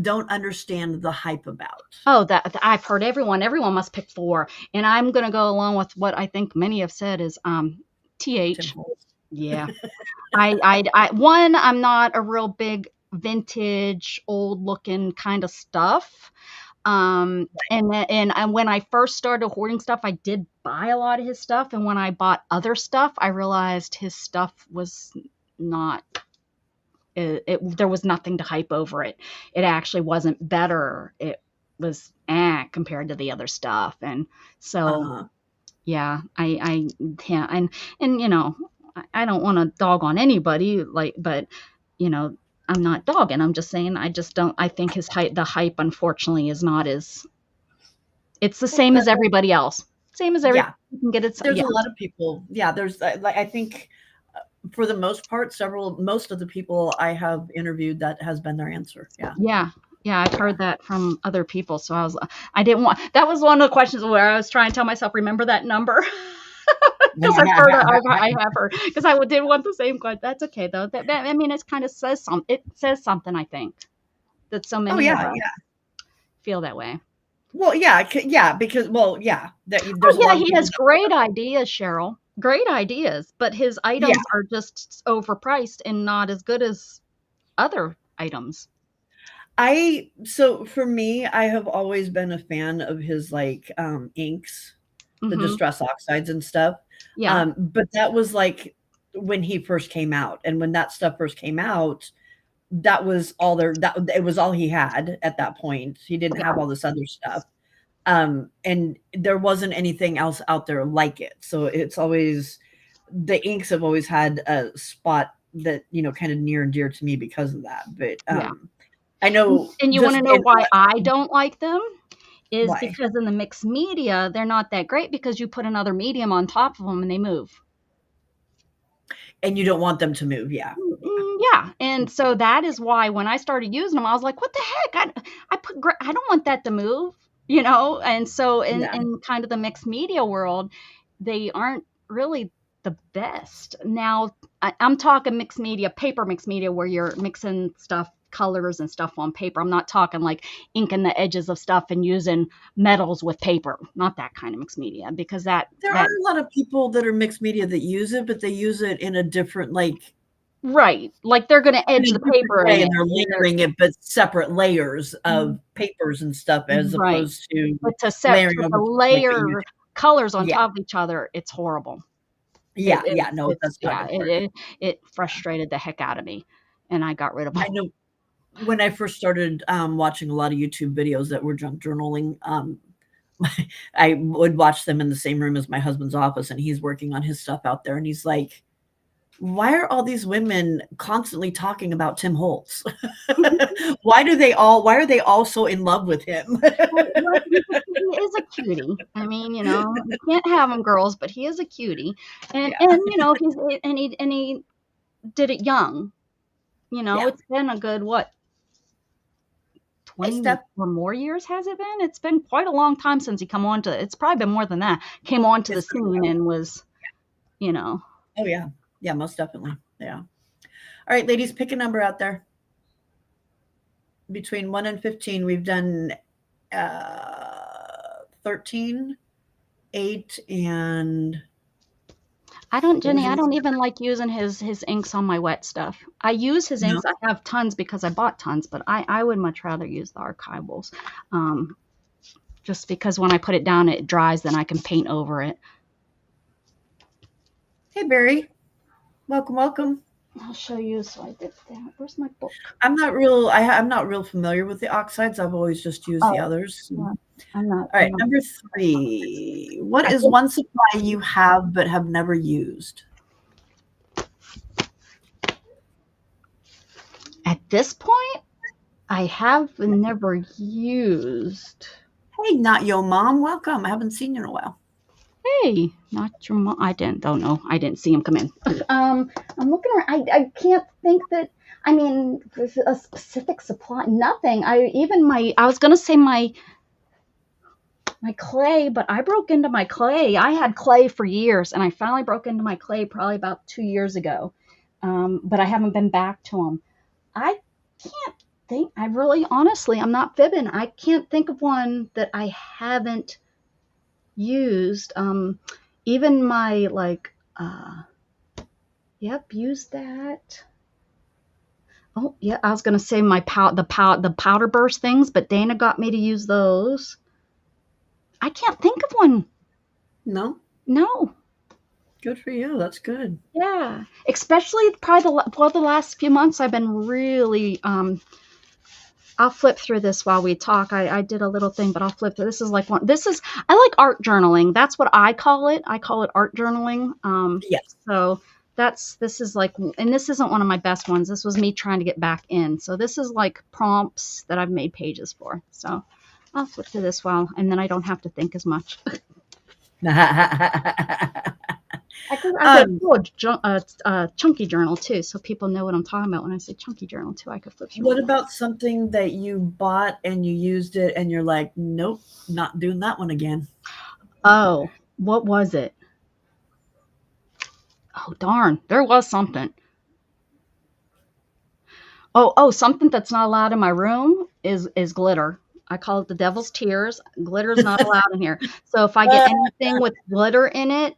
don't understand the hype about? Oh, that I've heard everyone must pick four, and I'm gonna go along with what I think many have said is Tim TH. Holtz. Yeah, one, I'm not a real big vintage, old looking kind of stuff. And when I first started hoarding stuff, I did buy a lot of his stuff, and when I bought other stuff, I realized his stuff was not. There was nothing to hype over it. It actually wasn't better. It was compared to the other stuff, and so Uh-huh. yeah, I can't. And I don't want to dog on anybody, like, but I'm not dogging. I'm just saying I just don't. I think the hype, unfortunately, is not as. It's the Well, same as everybody else. Same as everybody yeah. you can get it. There's Yeah, a lot of people. Yeah, there's like I think for the most part, most of the people I have interviewed, that has been their answer. Yeah. yeah, yeah. I've Yeah. heard that from other people, so I didn't want. That was one of the questions where I was trying to tell myself, remember that number. Because I have heard, because I did want the same question. That's okay though. I mean, it kind of says some. It says something. I think that so Oh many of yeah, us yeah. feel that way. Well, yeah, yeah, because yeah, Oh there's a yeah, lot of he people has that great ideas, Cheryl. Great ideas, but his yeah. items are just overpriced and not as good as other items. So for me, I have always been a fan of his like inks, the Mm-hmm. distress oxides and stuff. Yeah, But that was like when he first came out. And when that stuff first came out, that was all there that it was all he had at that point. He didn't yeah, have all this other stuff. And there wasn't anything else out there like it. So it's always the inks have always had a spot that, kind of near and dear to me because of that. But yeah. I know And you want just to know in why I don't like them? Is why. because in the mixed media, they're not that great because you put another medium on top of them and they move. And you don't want them to move, yeah. Yeah, and so that is why when I started using them, I was like, "What the heck? I don't want that to move," And so Yeah. in kind of the mixed media world, they aren't really the best. Now, I'm talking mixed media, paper mixed media, where you're mixing stuff, colors and stuff on paper. I'm not talking like inking the edges of stuff and using metals with paper. Not that kind of mixed media because There are a lot of people that are mixed media that use it, but they use it in a different, like right, like they're going to in edge a the different paper in way, it. and they're And they're layering it, but separate layers of papers and stuff as right. opposed to But layering to over top like a layer unit. colors on Yeah. top of each other, it's horrible. Yeah, yeah, no, It's that's not yeah, gonna work. it Yeah. frustrated the heck out of me, and I got rid of them. I know when I first started, watching a lot of YouTube videos that were junk journaling, I would watch them in the same room as my husband's office, and he's working on his stuff out there, and he's like, "Why are all these women constantly talking about Tim Holtz? Why are they all so in love with him?" Well, he is a cutie. I mean, you can't have him girls, but he is a cutie, and Yeah. he's and he did it young. Yeah. It's been a good, what, Hey, 20 Steph. or more years, has it been? It's been quite a long time since he come on to, it's probably been more than that, came on to the It's scene and was, you know. oh yeah. Yeah, most definitely. Yeah. All right, ladies, pick a number out there. Between 1 and 15, we've done 13, 8, and what was Jenny, I your don't even like using his inks on my wet stuff. I use his no? inks. I have tons because I bought tons, but I would much rather use the archivables. Um, just because when I put it down, it dries, then I can paint over it. Hey, Barry. Welcome, welcome. I'll show you. So I did that. Where's my book? I'm not real familiar with the oxides. I've always just used the Oh, others. yeah. I'm not. All I'm right, not. number 3. What I is think one supply you have but have never used? at this point, I have never used. Hey, not your mom. Welcome. I haven't seen you in a while. Hey, not your mom. Don't know. I didn't see him come in. I'm looking around. I can't think that. I mean, there's a specific supply. Nothing. I was gonna say my clay, but I broke into my clay. I had clay for years, and I finally broke into my clay probably about 2 years ago. But I haven't been back to them. I can't think. I really, honestly, I'm not fibbing. I can't think of one that I haven't used. Even my yep, used that. Oh yeah, I was gonna say the powder burst things, but Dana got me to use those. I can't think of one. No? No. Good for you. That's good. Yeah, especially probably the last few months I've been really I'll flip through this while we talk. I did a little thing, but I'll flip through. This is like one. This is I like art journaling. That's what I call it. I call it art journaling. Yes. So this is like, and this isn't one of my best ones. This was me trying to get back in. So this is like prompts that I've made pages for. So I'll flip to this while, and then I don't have to think as much. I could um, do a chunky journal too, so people know what I'm talking about when I say chunky journal too. I could flip through my what book. about something that you bought and you used it and you're like, nope, not doing that one again? Oh, what was it? Oh darn, there was something. Something that's not allowed in my room is glitter. I call it the devil's tears. Glitter is not allowed in here. So if I get Uh, anything with glitter in it,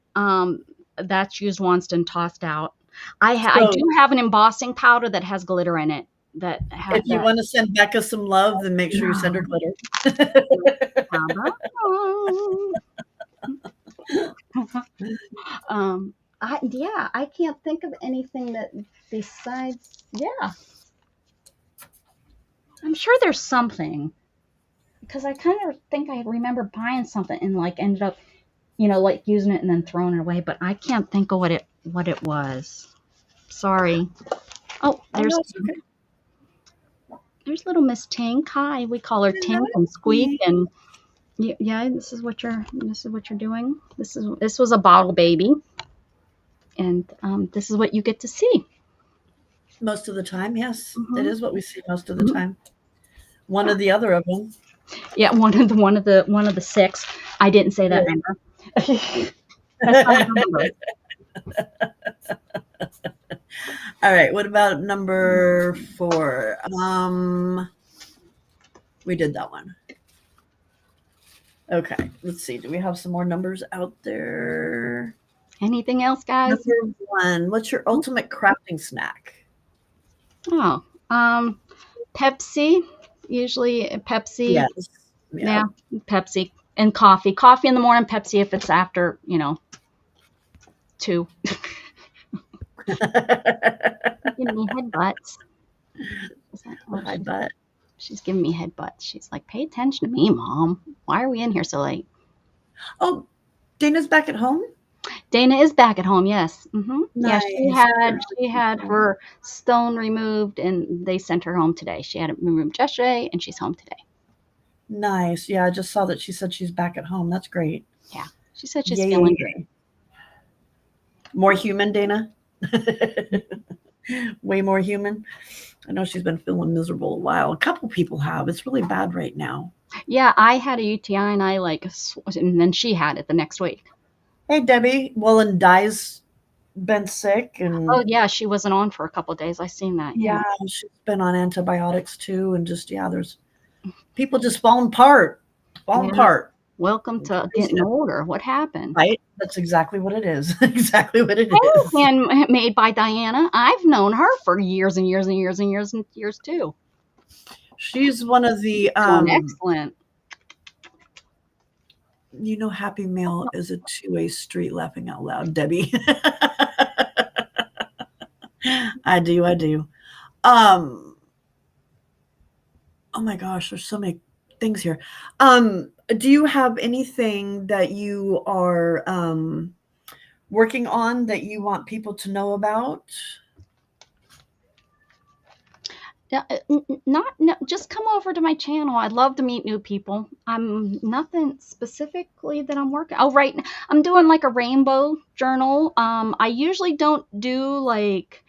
that's used once and tossed out. I do so have an embossing powder that has glitter in it. if you That. want to send Becca some love, then make sure you send her No. glitter. How about um, I can't think of anything that besides, yeah. I'm sure there's something because I kind of think I remember buying something and like ended up, like using it and then throwing it away, but I can't think of what it was. Sorry. Oh, Oh no, it's okay. there's little Miss Tink. Hi, we call her Tink and Squeak, and yeah, this is what you're doing. This was a bottle baby, and this is what you get to see. Most of the time, yes, that Hmm. is what we see most of the time. One or the other of them. Yeah, one of the six. I didn't say that Right. number. That's not a number. All right. What about number 4? We did that one. Okay. Let's see. Do we have some more numbers out there? Anything else, guys? Number 1. What's your ultimate crafting snack? Oh, Pepsi. Usually Pepsi. Yes. Yeah. Yeah, Pepsi and coffee. Coffee in the morning. Pepsi if it's after 2. Giving me headbutts. I bet. She's giving me headbutts. She's like, "Pay attention to me, Mom. Why are we in here so late?" Oh, Dana's back at home? Dana is back at home. Yes. Yeah, she Nice. had she had her stone removed, and they sent her home today. She had it removed yesterday, and she's home today. Nice. Yeah, I just saw that she said she's back at home. That's great. Yeah, she said she's Yay, yay, feeling good. yay. More human, Dana? Way more human. I know she's been feeling miserable a while. A couple people have. It's really bad right now. Yeah, I had a UTI and I like, and then she had it the next week. Hey, Debbie. Well, and Di's been sick, Oh and yeah, she wasn't on for a couple of days. I seen that. Yeah. yeah, she's been on antibiotics too, and just yeah, there's people just falling apart, falling Yeah. apart. Welcome It's to getting craziness, older. What happened? right? That's exactly what it is. Exactly what it Hey, is. handmade by Diana. I've known her for years and years and years and years and years too. She's one of the Doing excellent. Happy Mail is a two-way street, laughing out loud, Debbie. I do, I do. Um, oh my gosh, there's so many things here. Do you have anything that you are working on that you want people to know about? Yeah, not no, just come over to my channel. I'd love to meet new people. I'm nothing specifically that I'm working. Oh, right. I'm doing like a rainbow journal. I usually don't do like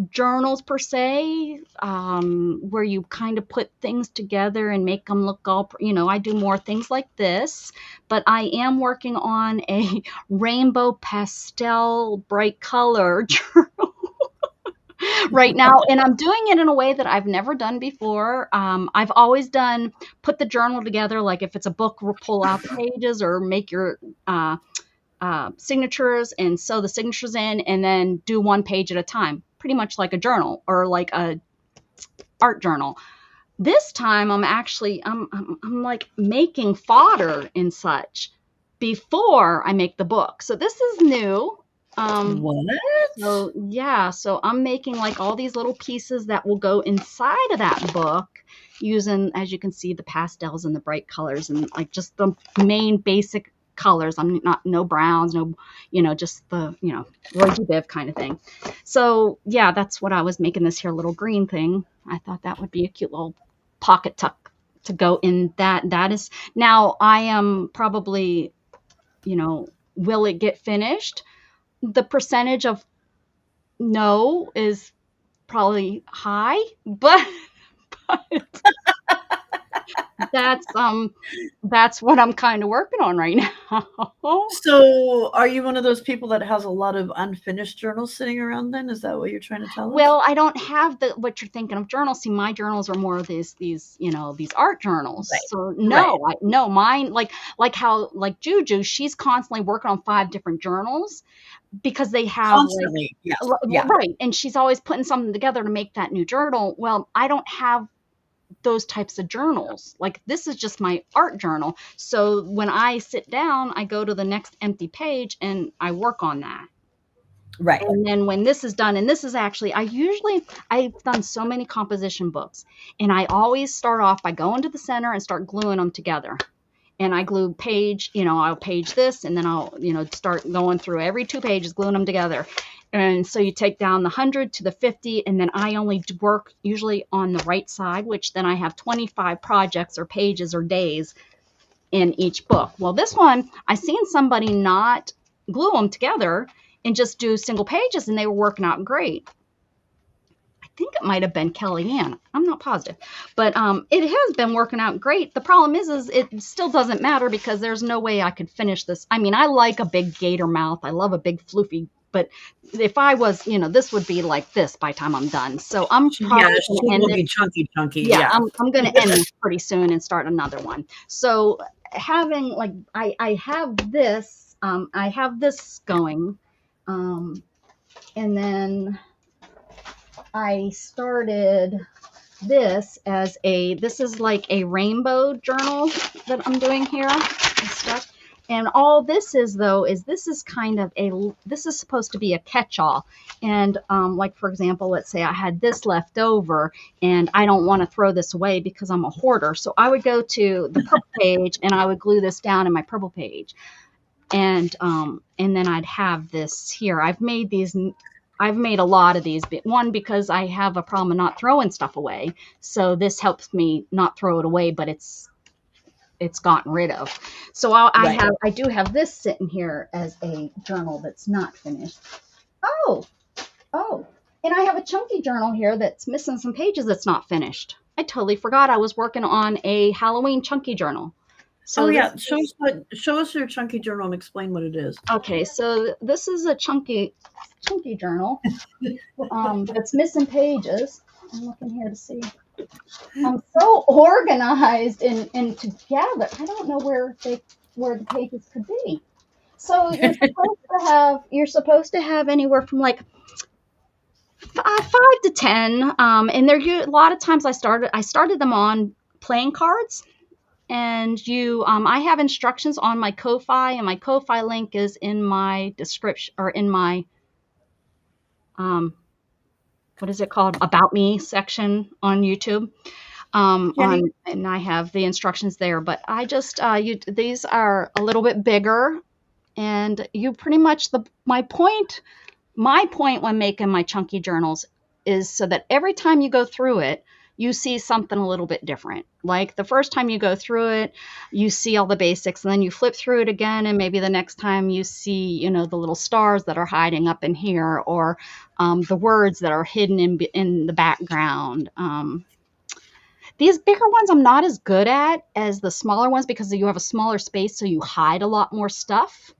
journals per se, where you kind of put things together and make them look all, I do more things like this, but I am working on a rainbow pastel bright color journal right now, and I'm doing it in a way that I've never done before. I've always done put the journal together, like if it's a book, pull out the pages or make your signatures and sew the signatures in, and then do one page at a time, pretty much like a journal or like a art journal. This time, I'm like making fodder and such before I make the book. So this is new. Um, What? so yeah, so I'm making like all these little pieces that will go inside of that book using, as you can see, the pastels and the bright colors and like just the main basic colors. I'm not no browns, no, just the, rosy biv kind of thing. So yeah, that's what I was making this here little green thing. I thought that would be a cute little pocket tuck to go in that. That is now I am probably, will it get finished? The percentage of no is probably high, but, but that's um that's what I'm kind of working on right now. So, are you one of those people that has a lot of unfinished journals sitting around then? Is that what you're trying to tell us? Well, I don't have the what you're thinking of journals. See, my journals are more of these art journals. Right. So Right. no, mine like how like Juju, she's constantly working on 5 different journals because they have like Constantly. Yes. Yeah. right, and she's always putting something together to make that new journal. Well, I don't have those types of journals. Like this is just my art journal. So when I sit down, I go to the next empty page and I work on that. Right. And then when this is done, and this is actually, I've done so many composition books, and I always start off by going to the center and start gluing them together. And I glue page, I'll page this, and then I'll, start going through every 2 pages, gluing them together. And so you take down the 100 to the 50, and then I only work usually on the right side, which then I have 25 projects or pages or days in each book. Well, this one, I seen somebody not glue them together and just do single pages, and they were working out great. I think it might have been Kellyanne. I'm not positive, but it has been working out great. The problem is it still doesn't matter because there's no way I could finish this. I mean, I like a big gator mouth. I love a big floofy, but if I was, this would be like this by the time I'm done. So I'm Yeah, probably going she to end will it. be chunky, chunky. Yeah, Yeah. I'm going to end this pretty soon and start another one. So having like I have this going, and then I started this is like a rainbow journal that I'm doing here and stuff. And all this is though is this is kind of this is supposed to be a catch-all. And like for example, let's say I had this left over and I don't want to throw this away because I'm a hoarder. So I would go to the purple page and I would glue this down in my purple page. And then I'd have this here. I've made a lot of these. One, because I have a problem of not throwing stuff away, so this helps me not throw it away, but it's gotten rid of. So Right. I do have this sitting here as a journal that's not finished. Oh, oh. And I have a chunky journal here that's missing some pages that's not finished. I totally forgot I was working on a Halloween chunky journal. Oh So this yeah, show us your chunky journal and explain what it is. okay, so this is a chunky journal that's missing pages. I'm looking here to see. I'm so organized and together. I don't know where the pages could be. So you're supposed to have anywhere from like 5 to 10, and they're a lot of times I started them on playing cards, and I have instructions on my Ko-fi, and my Ko-fi link is in my description or in my um, what is it called, about me section on YouTube. Jenny, And I have the instructions there, but I just these are a little bit bigger, and you pretty much the my point when making my chunky journals is so that every time you go through it, you see something a little bit different. Like the first time you go through it, you see all the basics, and then you flip through it again, and maybe the next time you see, the little stars that are hiding up in here, or the words that are hidden in the background. These bigger ones I'm not as good at as the smaller ones because you have a smaller space, so you hide a lot more stuff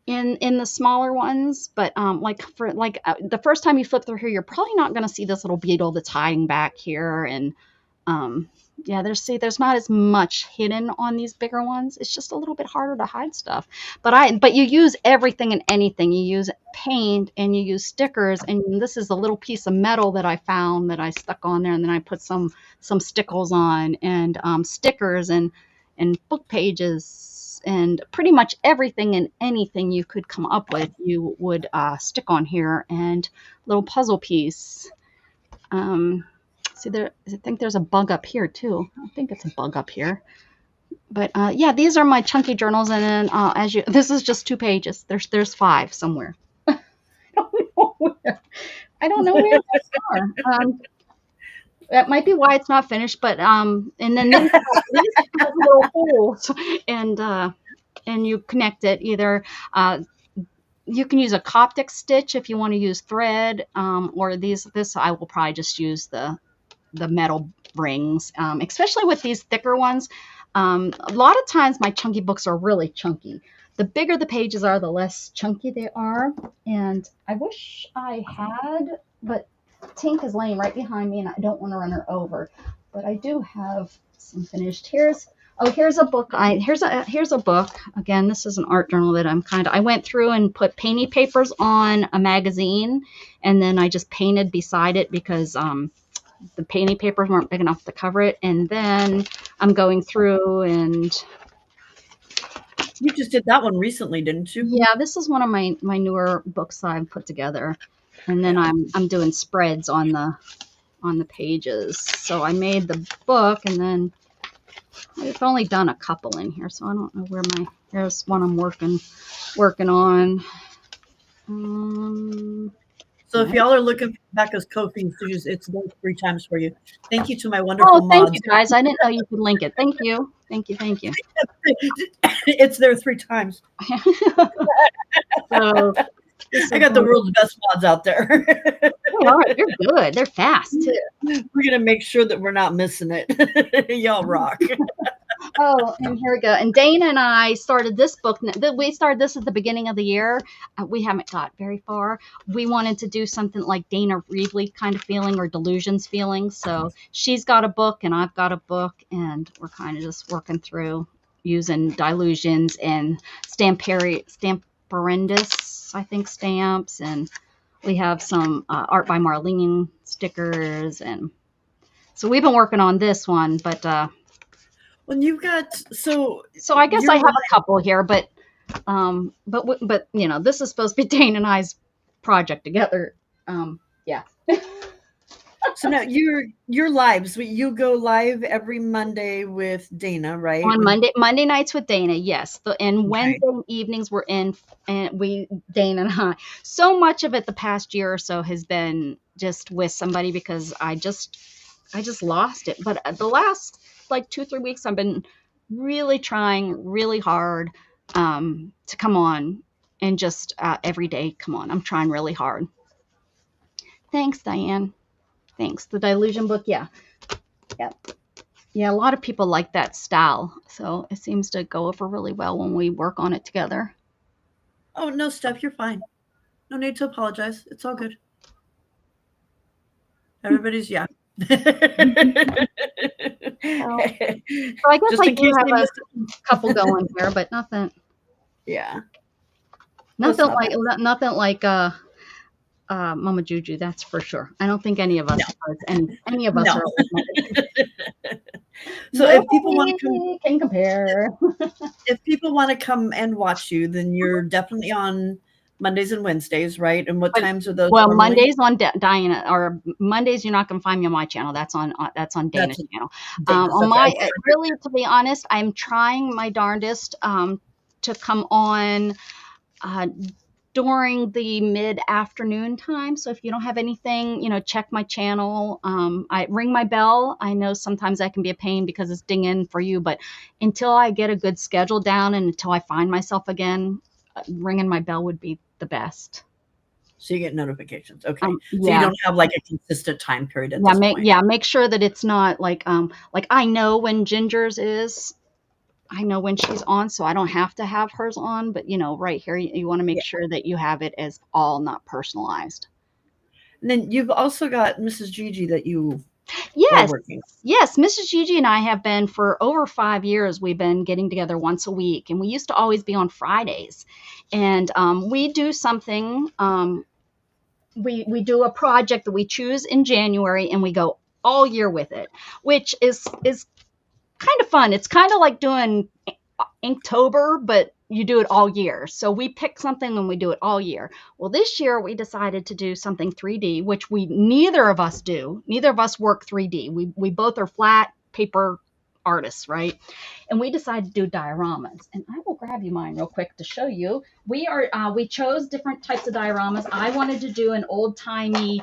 in the smaller ones. But like for like the first time you flip through here, you're probably not going to see this little beetle that's hiding back here. And um, yeah, there's not as much hidden on these bigger ones. It's just a little bit harder to hide stuff. But you use everything and anything. You use paint and you use stickers. And this is a little piece of metal that I found that I stuck on there, and then I put some stickles on, and stickers and book pages, and pretty much everything and anything you could come up with, you would stick on here, and little puzzle piece. Um, See there, I think there's a bug up here too. I think it's a bug up here. But yeah, these are my chunky journals, and then this is just 2 pages. There's 5 somewhere. I don't know where. I don't know where they are. That might be why it's not finished. But and then these have little holes, and you connect it either. You can use a Coptic stitch if you want to use thread, or this I will probably just use the metal rings, especially with these thicker ones. A lot of times my chunky books are really chunky. The bigger the pages are, the less chunky they are. And I wish I had, but Tink is laying right behind me, and I don't want to run her over. But I do have some finished. Here's a book. Here's a book. Again, this is an art journal that I went through and put painting papers on a magazine, and then I just painted beside it because the painting papers weren't big enough to cover it. And then I'm going through, and you just did that one recently, didn't you? yeah, this is one of my newer books that I've put together. And then Yeah. I'm doing spreads on the pages. So I made the book, and then I've only done a couple in here, so I don't know where here's one I'm working on. So if Right. y'all are looking for Becca's Ko-fi, it's those 3 times for you. Thank you to my Oh, wonderful thank you mods. guys. I didn't know you could link it. Thank you. Thank you. Thank you. It's there 3 times. So this I is got the world's best mods out there. they are. They're good. They're fast too. We're gonna make sure that we're not missing it. Y'all rock. Oh, and here we go. And Dana and I started this book. We started this at the beginning of the year. We haven't got very far. We wanted to do something like Dana Reevely kind of feeling, or Delusions feeling. So she's got a book and I've got a book, and we're kind of just working through using Delusions and Stamperindus, I think, stamps. And we have some Art by Marlene stickers. And so we've been working on this one, but When you've got so I guess I you're have a couple here, but this is supposed to be Dane and I's project together. Yeah. so now your lives. You go live every Monday with Dana, right? On Monday nights with Dana, yes. And Okay. Wednesday evenings we're in, and Dana and I. So much of it the past year or so has been just with somebody because I just lost it. But the last like 2-3 weeks, I've been really trying really hard to come on, and just every day come on. I'm trying really hard. Thanks, Diane. Thanks. The Delusion book, yeah. Yeah. Yeah, a lot of people like that style. So it seems to go over really well when we work on it together. Oh, no, Steph, you're fine. No need to apologize. It's all good. Everybody's yeah. So, so I guess Just I in do case have they a missed couple it. going here, but nothing, Yeah. Well, it's nothing not like, bad. nothing like Mama Juju. That's for sure. I don't think any of us No, are any of us no. are like Mama Juju. So Nobody can compare. if people want to come and watch you, then you're definitely on Mondays and Wednesdays, right? And what But times are those well, normally? Mondays on Diana, or Mondays you're not gonna find me on my channel. That's on Dana's That's channel. Dana's. On Okay. my really, to be honest, I'm trying my darndest to come on uh, during the mid-afternoon time. So if you don't have anything, check my channel. I ring my bell. I know sometimes that can be a pain because it's dinging for you, but until I get a good schedule down and until I find myself again, ringing my bell would be the best. So you get notifications. Okay. So you Yeah, don't have like a consistent time period at yeah, this point. make sure that it's not like I know when Ginger's is. I know when she's on, so I don't have to have hers on. But right here, you want to make Yeah. sure that you have it as all not personalized. And then you've also got Mrs. Gigi that you are Yes, working. yes, Mrs. Gigi and I have been for over 5 years. We've been getting together once a week, and we used to always be on Fridays. And we do something. We do a project that we choose in January, and we go all year with it, which is kind of fun. It's kind of like doing Inktober, but you do it all year. So we pick something and we do it all year. Well, this year we decided to do something 3D, which we neither of us do. Neither of us work 3D. We both are flat paper artists, right? And we decided to do dioramas. And I will grab you mine real quick to show you. We chose different types of dioramas. I wanted to do an old timey.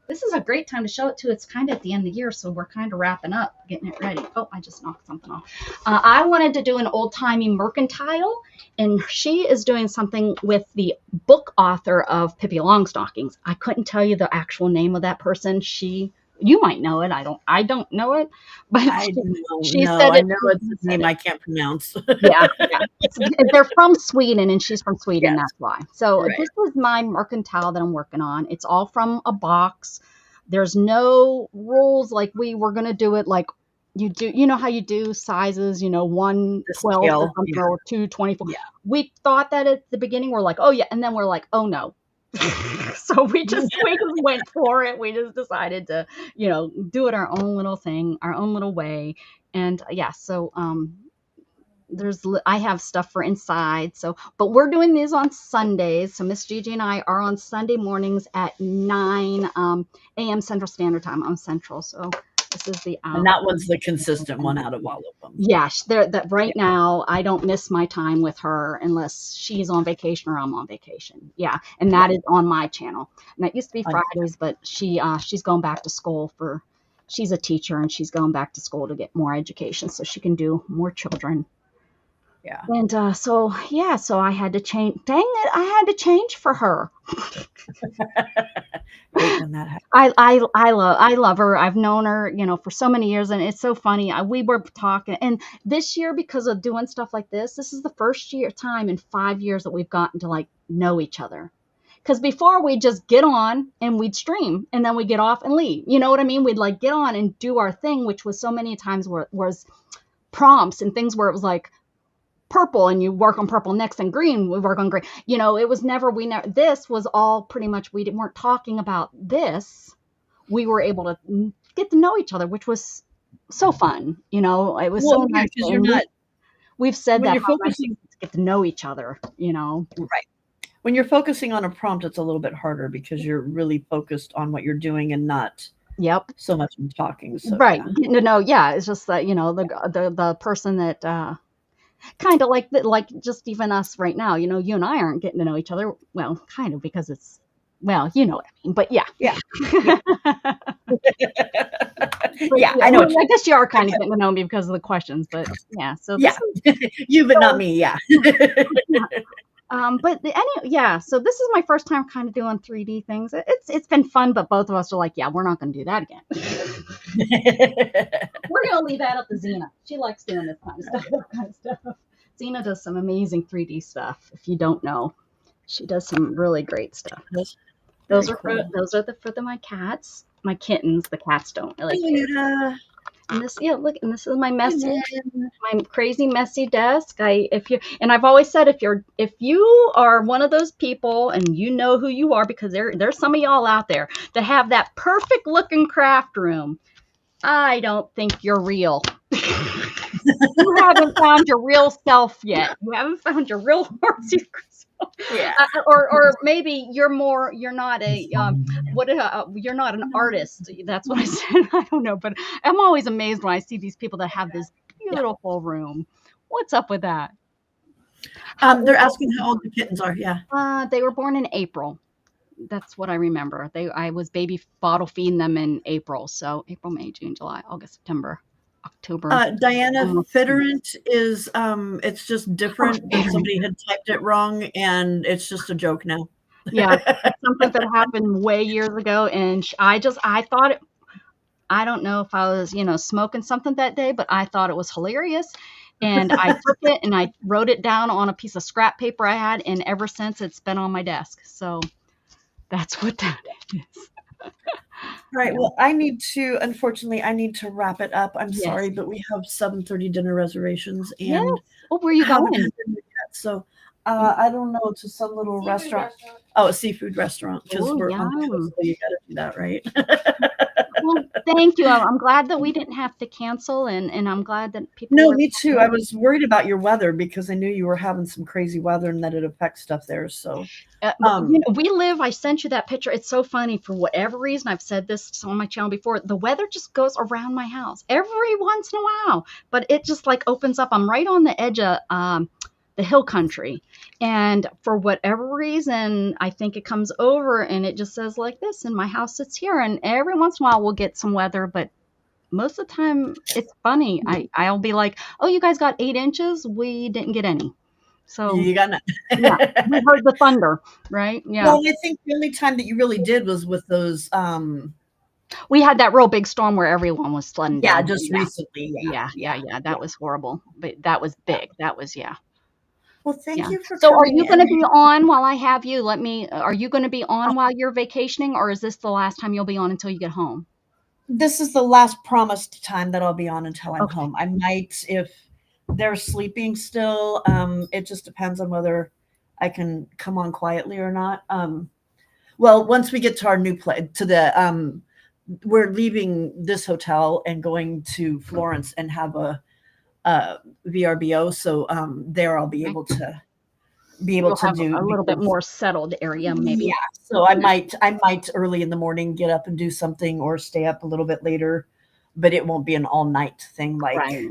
This is a great time to show it too. It's kind of at the end of the year, so we're kind of wrapping up, getting it ready. Oh, I just knocked something off. I wanted to do an old timey mercantile, and she is doing something with the book author of Pippi Longstockings. I couldn't tell you the actual name of that person. You might know it. I don't know it, but I don't she know. said I it. know it's She a said name it. I can't pronounce. Yeah, yeah. They're from Sweden, and she's from Sweden. Yes. That's why. So Right. this is my mercantile that I'm working on. It's all from a box. There's no rules like we were gonna do it like you do. You know how you do sizes. One The 12 or scale. something Yeah. or 224. Yeah. We thought that at the beginning we're like, oh yeah, and then we're like, oh no. So we just went for it. We just decided to do it our own little thing, our own little way, and yeah. So I have stuff for inside. So, but we're doing these on Sundays. So Miss Gigi and I are on Sunday mornings at 9 a.m. Central Standard Time. I'm Central, so this is the And that one's the consistent one out of all of them. yes. There that Yeah. right now I don't miss my time with her unless she's on vacation or I'm on vacation. Yeah, and that Right. is on my channel. And that used to be On- Fridays, but she's going back to school for. She's a teacher and she's going back to school to get more education so she can do more children. Yeah. And so yeah, so I had to change. Dang it, I had to change for her. Hate when that happens. I love her. I've known her, for so many years, and it's so funny. We were talking, and this year because of doing stuff like this is the first time in 5 years that we've gotten to like know each other. Because before we just get on and we'd stream, and then we get off and leave. You know what I mean? We'd like get on and do our thing, which was so many times where was prompts and things where it was like purple and you work on purple next, and green we work on green. It was never this was all pretty much we weren't talking about this. We were able to get to know each other, which was so fun. It was Well, so yeah, nice, because you're and not we've said when that you're how nice it focusing is to get to know each other. right. When you're focusing on a prompt, it's a little bit harder because you're really focused on what you're doing and not Yep. so much in talking. So Right, yeah. getting to know. Yeah, it's just that the person that kind of like just even us right now. You and I aren't getting to know each other. Well, kind of because it's well, you know what I mean. But yeah. Yeah. But Yeah, yeah, I know well, what you I guess you are I kind of get getting to know me because of the questions. But yeah, so this yeah. is You, but not so me, yeah. yeah. Yeah. So this is my first time kind of doing 3D things. It's been fun, but both of us are like, yeah, we're not going to do that again. We're going to leave that up to Xena. She likes doing this kind of stuff. That kind of stuff. Xena does some amazing 3D stuff. If you don't know, she does some really great stuff. That's Those very are cool. my cats, my kittens. The cats don't Hi, really care. Luna. And this, yeah, look, and this is Hi, Lynn. my crazy messy desk. I've always said if you are one of those people and you know who you are, because there's some of y'all out there that have that perfect looking craft room. I don't think you're real. You haven't found your real self yet. You haven't found your real Marcy Crystal. Yeah. Or maybe you're not a you're not an artist. That's what I said. I don't know, but I'm always amazed when I see these people that have this Yeah. beautiful room. What's up with that? How They're old? asking how old the kittens are. Yeah. They were born in April. That's what I remember. I was baby bottle feeding them in April. So April, May, June, July, August, September, October. Diana Almost 2 months. Fitterant is it's just Oh, different, but somebody had typed it wrong and it's just a joke now. yeah, it's something that happened way years ago, and I thought it. I don't know if I was, smoking something that day, but I thought it was hilarious, and I took it and I wrote it down on a piece of scrap paper I had, and ever since it's been on my desk. So that's what that is. Right. Yeah. Well, unfortunately, I need to wrap it up. I'm Yes. sorry, but we have 7:30 dinner reservations Yes. and Oh, where are you haven't going? had dinner yet. So I don't know, to some little restaurant. Oh, a seafood restaurant, because Oh, we're on the coast, yum. so you got to do that, right? Well, thank you. I'm glad that we didn't have to cancel, and I'm glad that people No, were. me too. I was worried about your weather because I knew you were having some crazy weather and that it affects stuff there. So, But, we live. I sent you that picture. It's so funny. For whatever reason, I've said this on my channel before. The weather just goes around my house every once in a while, but it just like opens up. I'm right on the edge of the hill country, and for whatever reason, I think it comes over and it just says like this, and my house sits here, and every once in a while we'll get some weather, but most of the time it's funny. I'll be like, oh, you guys got 8 inches. We didn't get any. So you got yeah, to. we heard the thunder, right? Yeah. Well, I think the only time that you really did was with those, We had that real big storm where everyone was flooding yeah, down here. just Yeah. recently. Yeah, Yeah, yeah, yeah, yeah. yeah. That was horrible. But that was big. That was yeah. Well, thank Yeah. you for So are coming you going and to be on while I have you? Are you going to be on while you're vacationing, or is this the last time you'll be on until you get home? this is the last promised time that I'll be on until I'm Okay. home. I might, if they're sleeping still, it just depends on whether I can come on quietly or not. Well, once we get to our new place, we're leaving this hotel and going to Florence and have a VRBO. So there I'll Okay. be able You'll to have do a little bit because more settled area, yeah. maybe. So I might early in the morning get up and do something or stay up a little bit later, but it won't be an all night thing Right.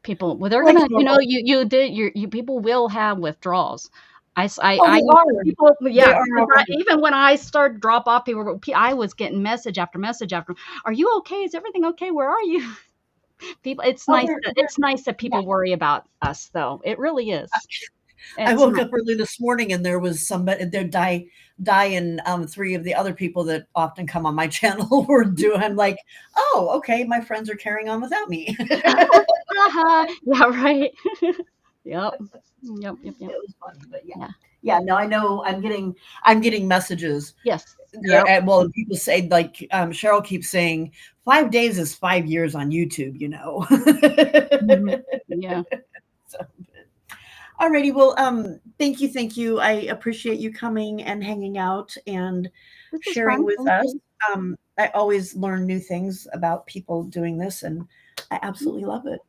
People, well, they're like gonna, normal. you did, you people will have withdrawals. Oh, I they are. people, They yeah, are because already. even when I started drop off, I was getting message after message after, are you okay? Is everything okay? Where are you? People, Oh, it's nice that yeah. people worry about us, though. It really is. I It's woke not up early this morning and there was somebody there and three of the other people that often come on my channel were doing. I'm like, oh, okay, my friends are carrying on without me. haha. Yeah, right. Yep. Yep, yep, It yep. was funny, but yeah. Yeah. Yeah, no, I know I'm getting messages. Yes. Yep. Well, people say like Cheryl keeps saying 5 days is 5 years on YouTube, Mhm. Yeah. So, alrighty, well, thank you. I appreciate you coming and hanging out and This was sharing fun. with Thank us. you. I always learn new things about people doing this, and I absolutely love it.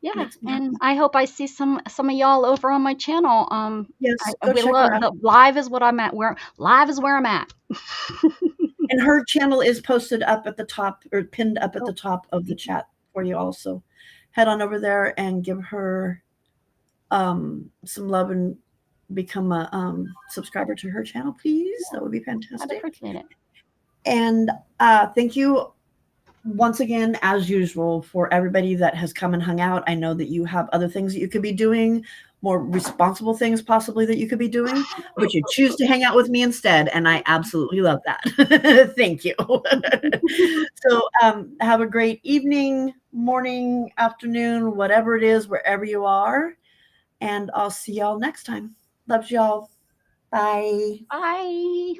Yeah, Makes me and happy. I hope I see some of y'all over on my channel. Yes, I go we check love her out. the live is what I'm at. Where live is where I'm at. And her channel is posted up at the top or pinned up at the Oh, top of the thank you. chat for you also. Head on over there and give her some love and become a subscriber to her channel, please. Yeah, That would be I'd fantastic. appreciate it. And thank you once again, as usual, for everybody that has come and hung out, I know that you have other things that you could be doing, more responsible things possibly that you could be doing, but you choose to hang out with me instead, and I absolutely love that. Thank you. So, have a great evening, morning, afternoon, whatever it is, wherever you are, and I'll see y'all next time. Loves y'all. Bye. Bye.